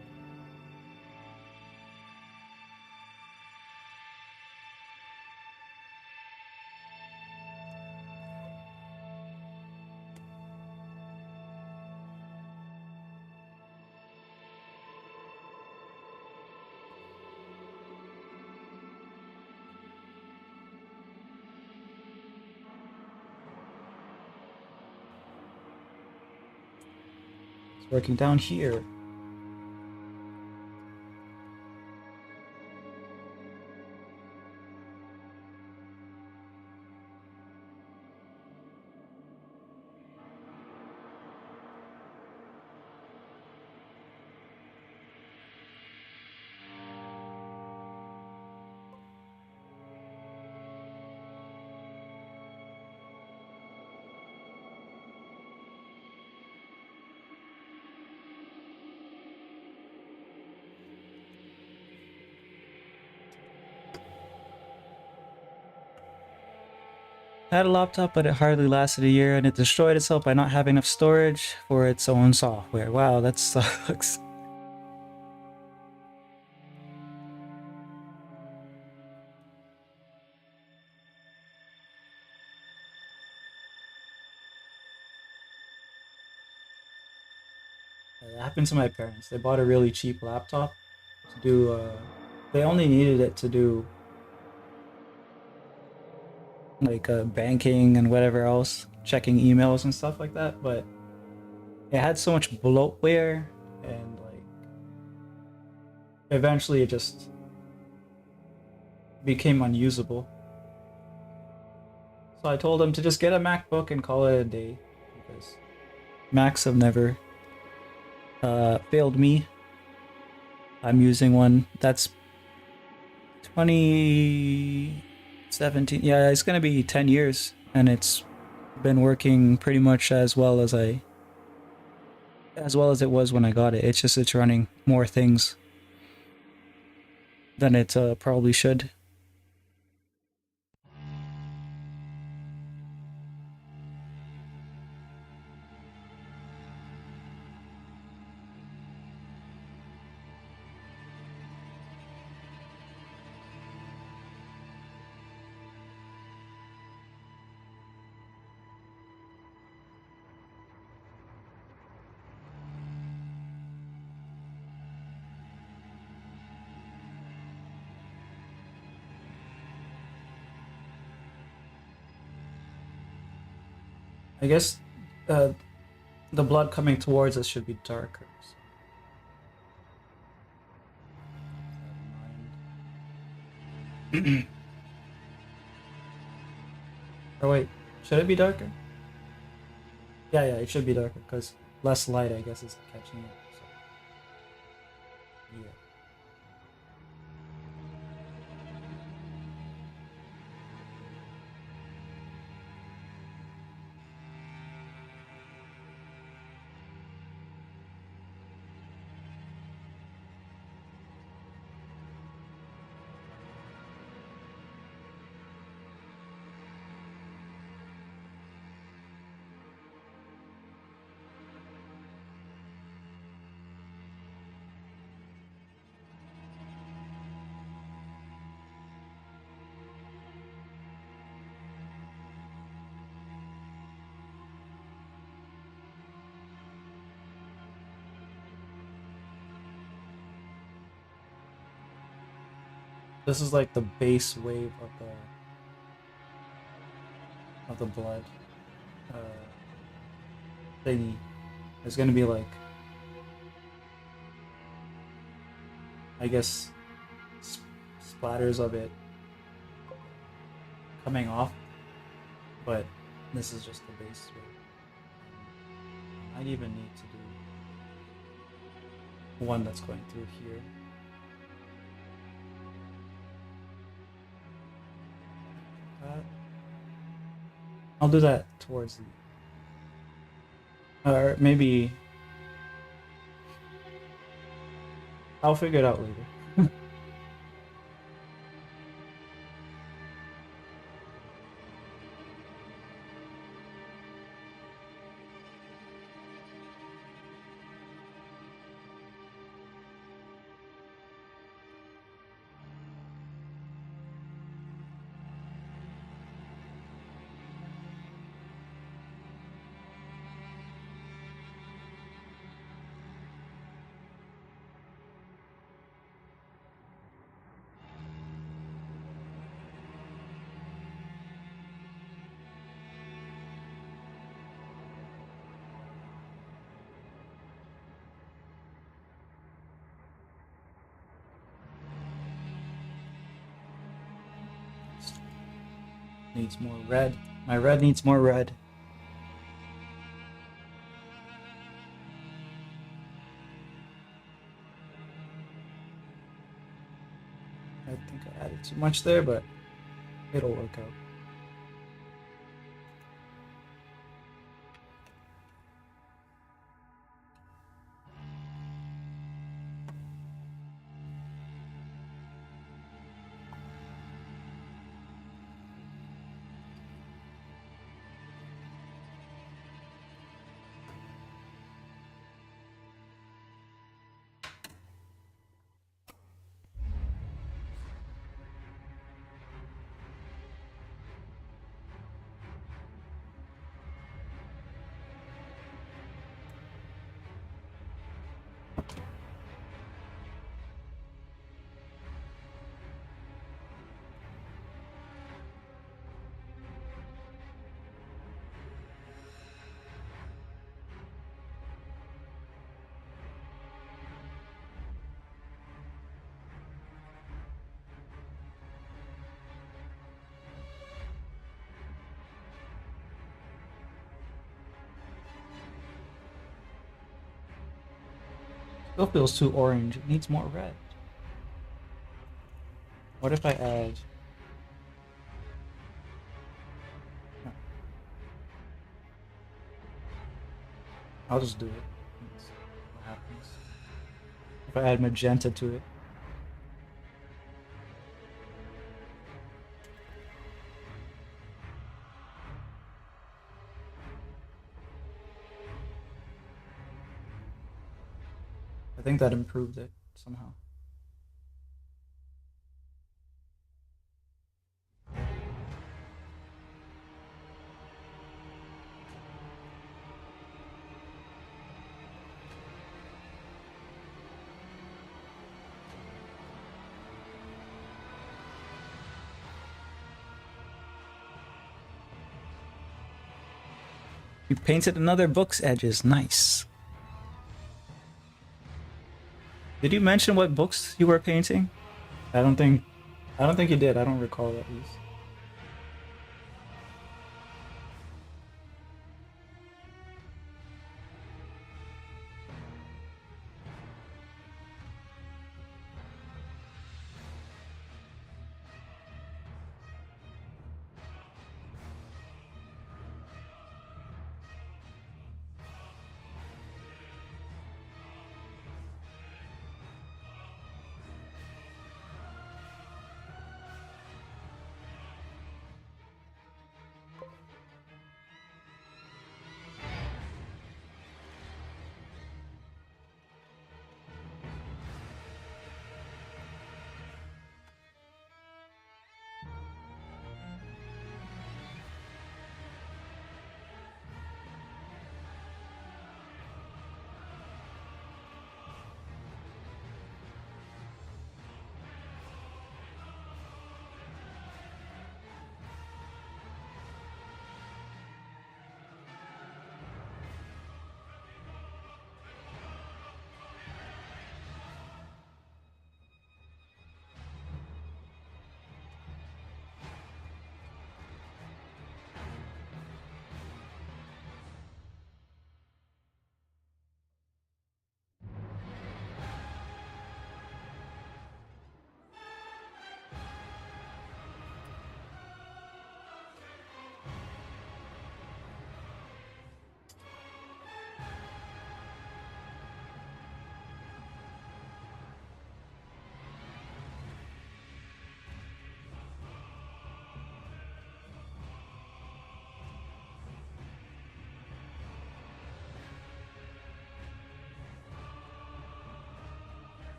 It's working down here. I had a laptop, but it hardly lasted a year, and it destroyed itself by not having enough storage for its own software. Wow, that sucks. That happened to my parents. They bought a really cheap laptop, to do. They only needed it to do like banking and whatever else, checking emails and stuff like that. But it had so much bloatware, and like eventually it just became unusable. So I told him to just get a MacBook and call it a day, because Macs have never failed me. I'm using one that's 2017. Yeah, it's gonna be 10 years, and it's been working pretty much as well as it was when I got it. It's just it's running more things than it probably should. I guess uh, the blood coming towards us should be darker. So keep that in mind. Oh wait, should it be darker? Yeah, it should be darker because less light, I guess, is catching it. So yeah. This is like the base wave of the blood uh, thingy. There's gonna be like, I guess, splatters of it coming off, but this is just the base wave. I might even need to do one that's going through here. I'll do that towards the, or maybe I'll figure it out later. Needs more red. My red needs more red. I think I added too much there, but it'll work out. Still feels too orange. It needs more red. What if I add... No, I'll just do it. Let's see what happens. If I add magenta to it. I think that improved it somehow. You painted another book's edges. Nice. Did you mention what books you were painting? I don't think you did. I don't recall at least.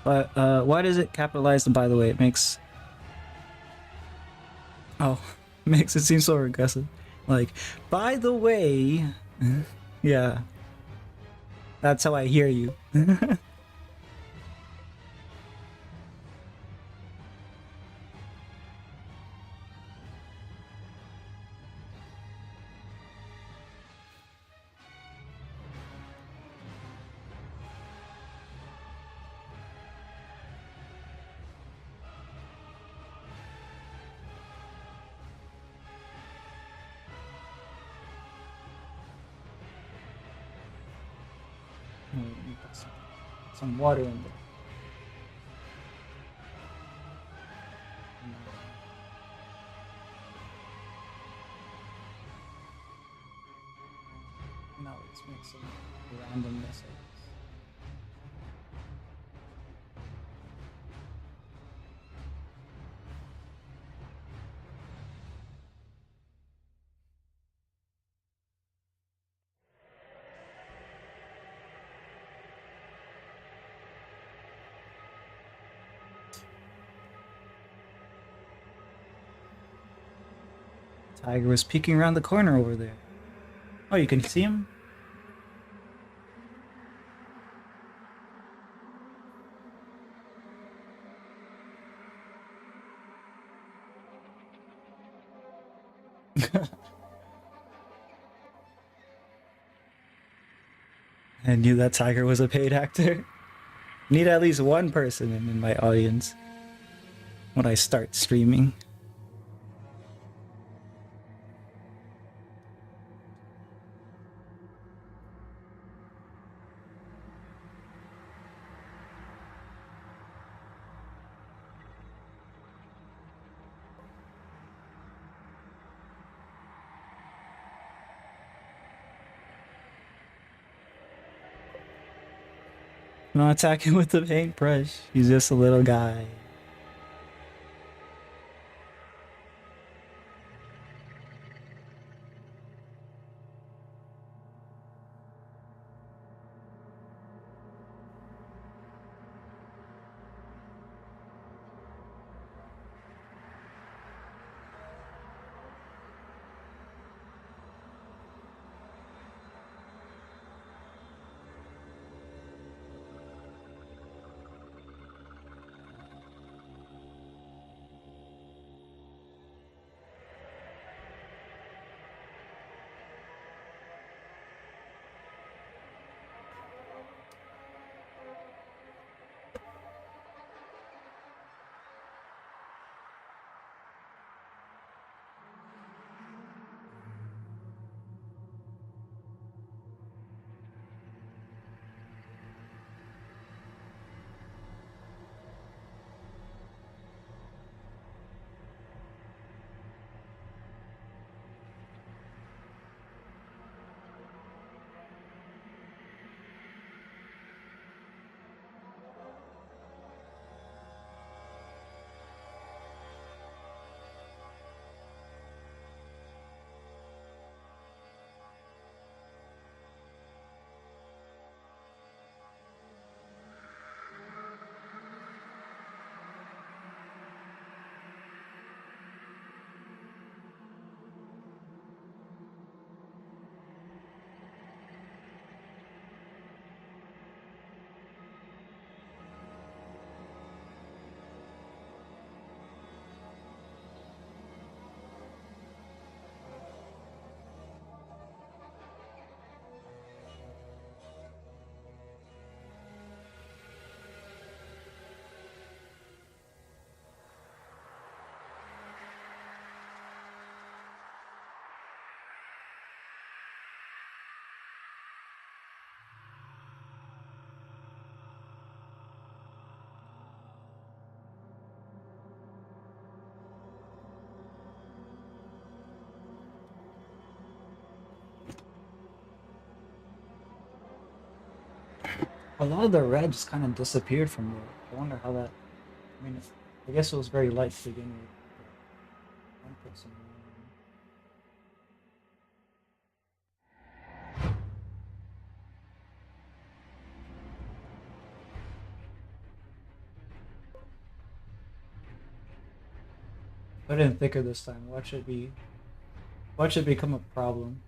But why does it capitalize? By the way, it makes makes it seem so aggressive. Like, by the way, yeah, that's how I hear you. Put some water in there. Now let's make some randomness, I guess. Tiger was peeking around the corner over there. Oh, you can see him? I knew that Tiger was a paid actor. Need at least one person in my audience when I start streaming. Not attacking with the paintbrush. He's just a little guy. A lot of the red just kind of disappeared from there. I wonder how that. I mean, I guess it was very light to begin with. But I'll put some more in. Put it in thicker this time. Watch it be. Watch it become a problem.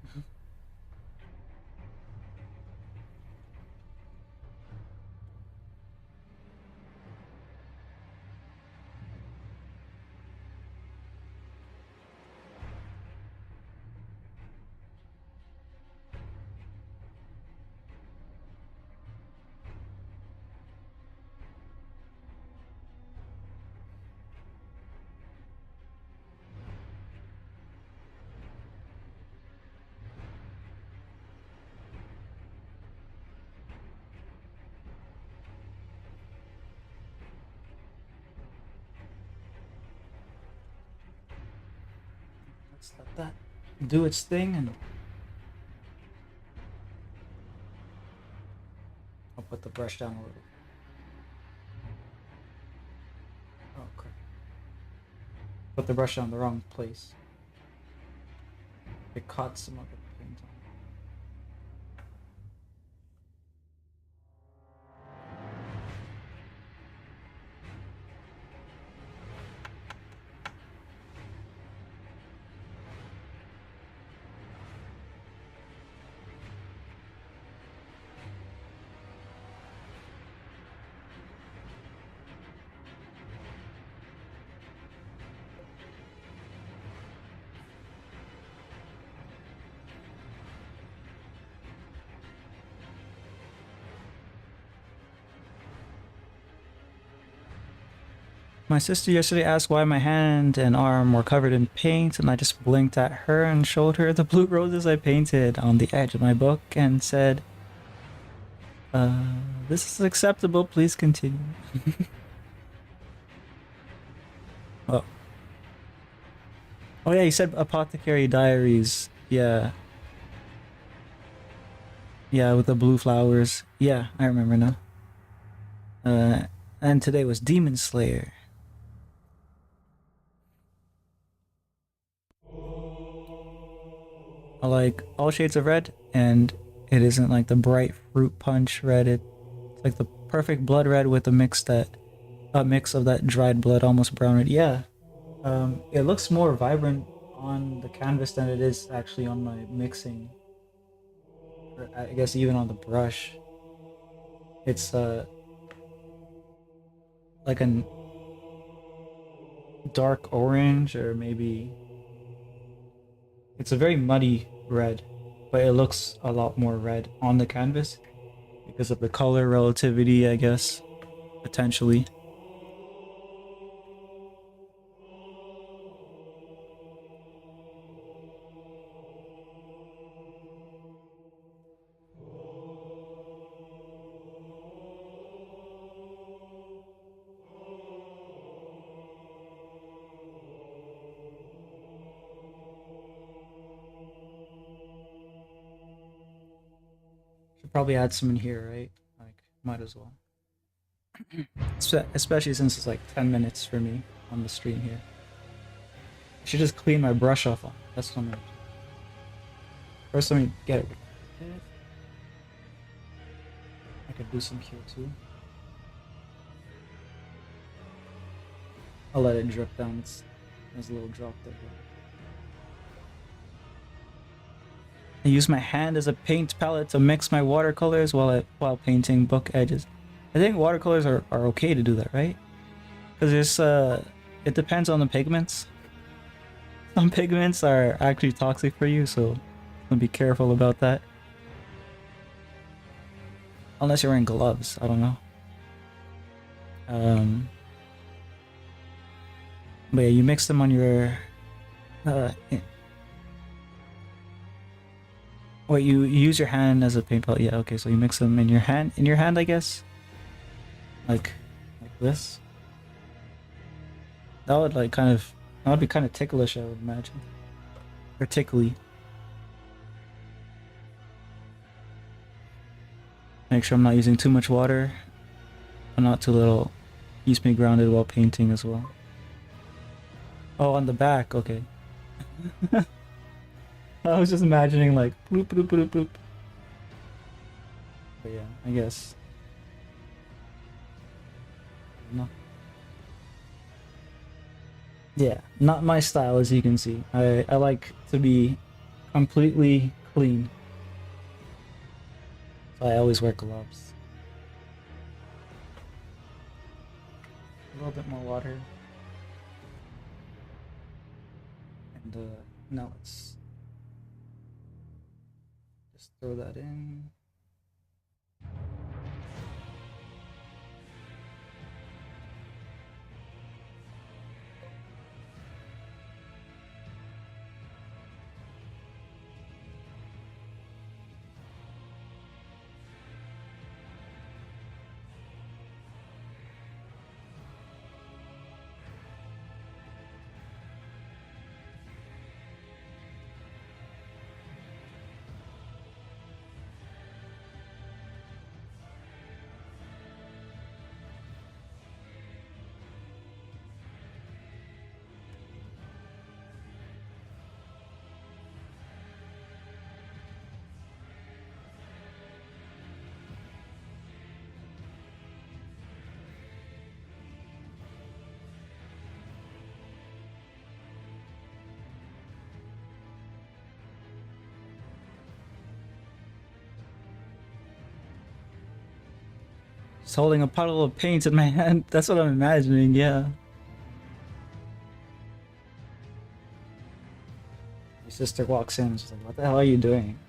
Let's let that do its thing and put the brush down a little. Oh crap. Put the brush down the wrong place. It caught some of the paint on. My sister yesterday asked why my hand and arm were covered in paint, and I just blinked at her and showed her the blue roses I painted on the edge of my book and said, this is acceptable, please continue. Oh. Oh yeah, you said Apothecary Diaries. Yeah. Yeah, with the blue flowers. Yeah, I remember now. And today was Demon Slayer. I like all shades of red, and it isn't like the bright fruit punch red. It's like the perfect blood red with a mix of that dried blood, almost brown red. Yeah, it looks more vibrant on the canvas than it is actually on my mixing. Or I guess even on the brush, it's like a dark orange, or maybe it's a very muddy red, but it looks a lot more red on the canvas because of the color relativity, I guess, potentially. Should probably add some in here, right? Like, might as well. Especially since it's like 10 minutes for me on the stream here. I should just clean my brush off on it. That's what I'm gonna do. First, let me get it. I could do some here too. I'll let it drip down. There's a little drop there. I use my hand as a paint palette to mix my watercolors while painting book edges. I think watercolors are okay to do that, right? Because it depends on the pigments. Some pigments are actually toxic for you, so be careful about that. Unless you're wearing gloves, I don't know. But yeah, you mix them on your wait, you use your hand as a paint palette. Yeah, okay, so you mix them in your hand, I guess. Like this. That would be kind of ticklish, I would imagine. Or tickly. Make sure I'm not using too much water, but not too little. Keeps me grounded while painting as well. Oh, on the back, okay. I was just imagining like bloop bloop bloop bloop. But yeah, I guess. No. Yeah, not my style, as you can see. I like to be completely clean. So I always wear gloves. A little bit more water. And now let's just throw that in. Just holding a puddle of paint in my hand. That's what I'm imagining, yeah. My sister walks in and she's like, what the hell are you doing?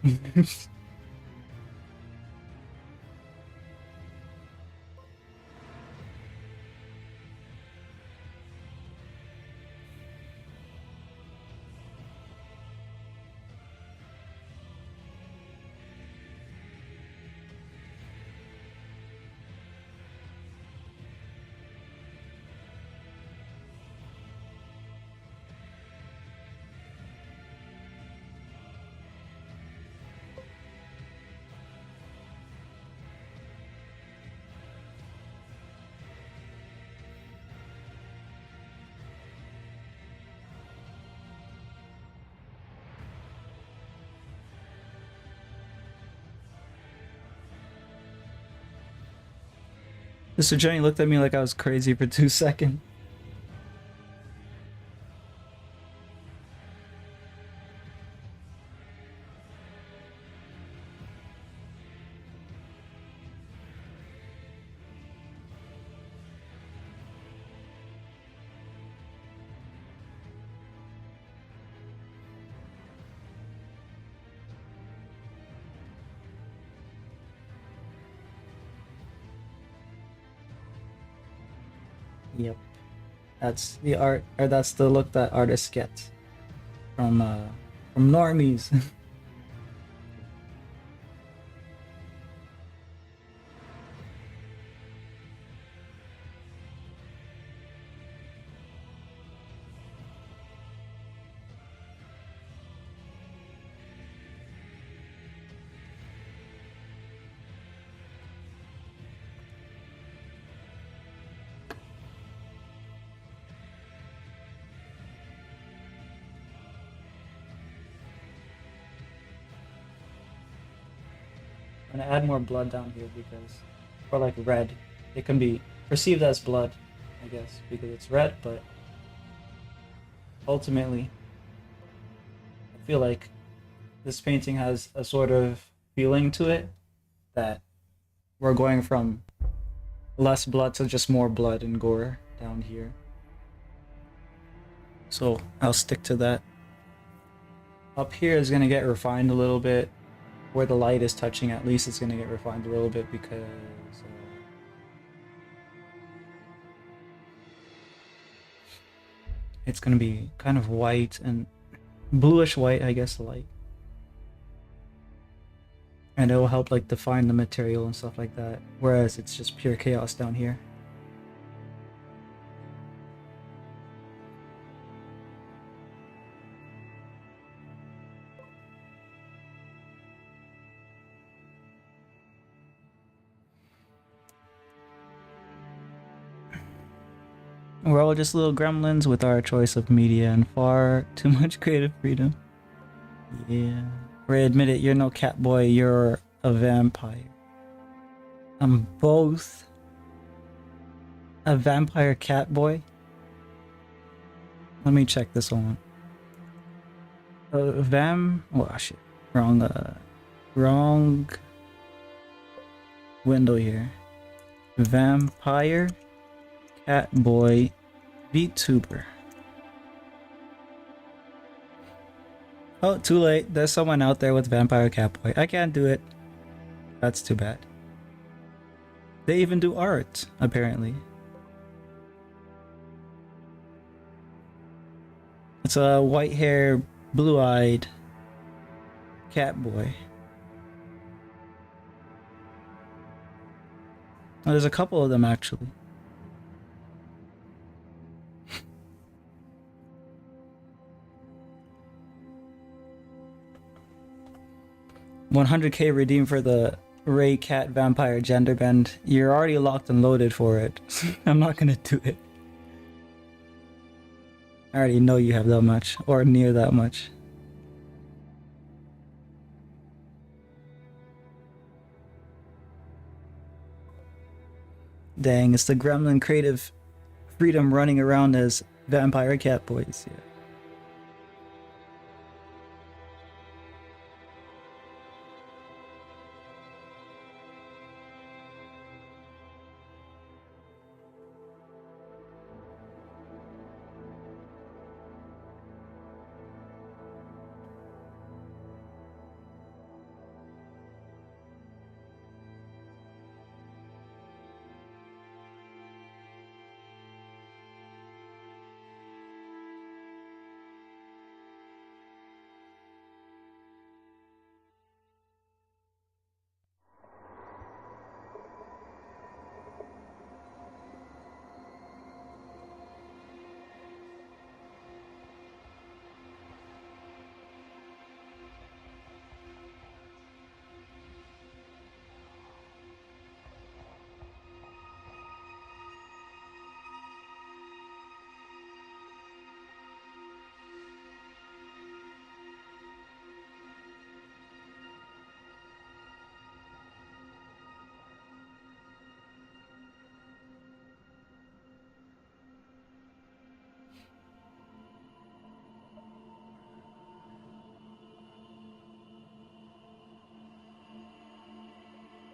Mr. Jenny looked at me like I was crazy for 2 seconds. Yep. That's the art, or that's the look that artists get from normies. I'm gonna add more blood down here because, or like red, it can be perceived as blood, I guess, because it's red, but ultimately, I feel like this painting has a sort of feeling to it that we're going from less blood to just more blood and gore down here. So I'll stick to that. Up here is gonna get refined a little bit. Where the light is touching, at least it's gonna get refined a little bit because it's gonna be kind of white and bluish white, I guess, the light. And it will help like define the material and stuff like that. Whereas it's just pure chaos down here. We're all just little gremlins with our choice of media and far too much creative freedom. Yeah. Ray, admit it, you're no cat boy, you're a vampire. I'm both a vampire cat boy. Let me check this one. Oh shit. Wrong window here. Vampire cat boy VTuber. Oh, too late. There's someone out there with Vampire Catboy. I can't do it. That's too bad. They even do art, apparently. It's a white hair, blue-eyed Catboy. Oh, there's a couple of them, actually. 100k redeemed for the Ray Cat Vampire Gender Bend. You're already locked and loaded for it. I'm not gonna do it. I already know you have that much, or near that much. Dang, it's the Gremlin creative freedom running around as Vampire Cat Boys. Yeah.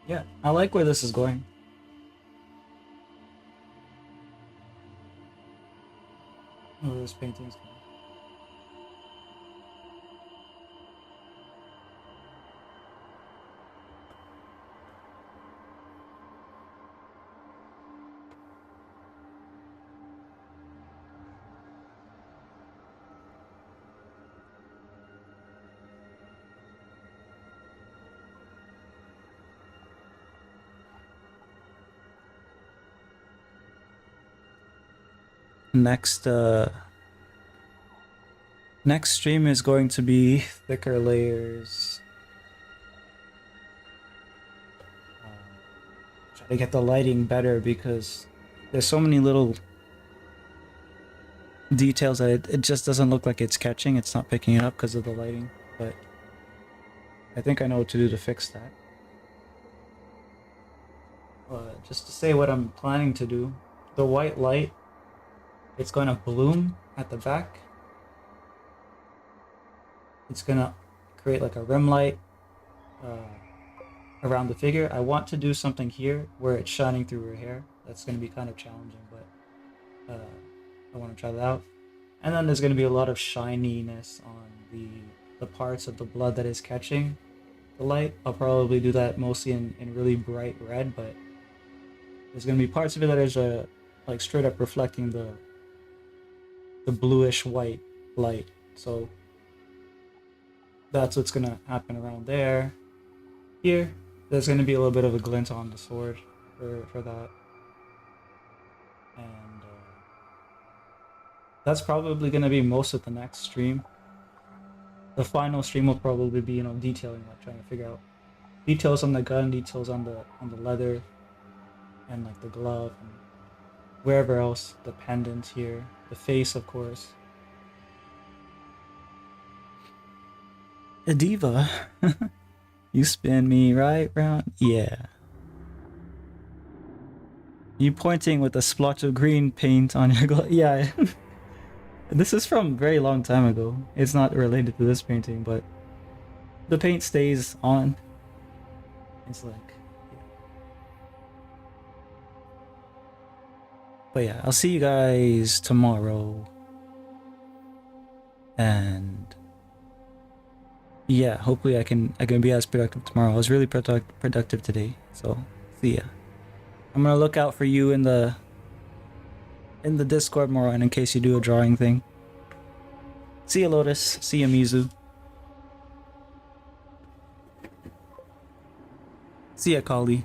Yeah, I like where this is going. Oh, this painting's going. Next, next stream is going to be thicker layers. Try to get the lighting better because there's so many little details that it just doesn't look like it's catching. It's not picking it up because of the lighting, but I think I know what to do to fix that. Just to say what I'm planning to do, the white light, it's going to bloom at the back. It's going to create like a rim light around the figure. I want to do something here where it's shining through her hair. That's going to be kind of challenging, but I want to try that out. And then there's going to be a lot of shininess on the parts of the blood that is catching the light. I'll probably do that mostly in really bright red, but there's going to be parts of it that is like straight up reflecting the bluish white light. So that's what's going to happen around there. Here, there's going to be a little bit of a glint on the sword for that. And that's probably going to be most of the next stream. The final stream will probably be, you know, detailing, like trying to figure out details on the gun, details on the leather, and like the glove, and wherever else, the pendant here, the face, of course. A diva. You spin me right round. Yeah. You pointing with a splotch of green paint on your glove. Yeah. This is from a very long time ago. It's not related to this painting, but the paint stays on. It's like, yeah. But yeah, I'll see you guys tomorrow. And yeah, hopefully I can be as productive tomorrow. I was really productive today, so see ya. I'm gonna look out for you in the Discord more, and in case you do a drawing thing. See ya, Lotus. See ya, Mizu. See ya, Kali.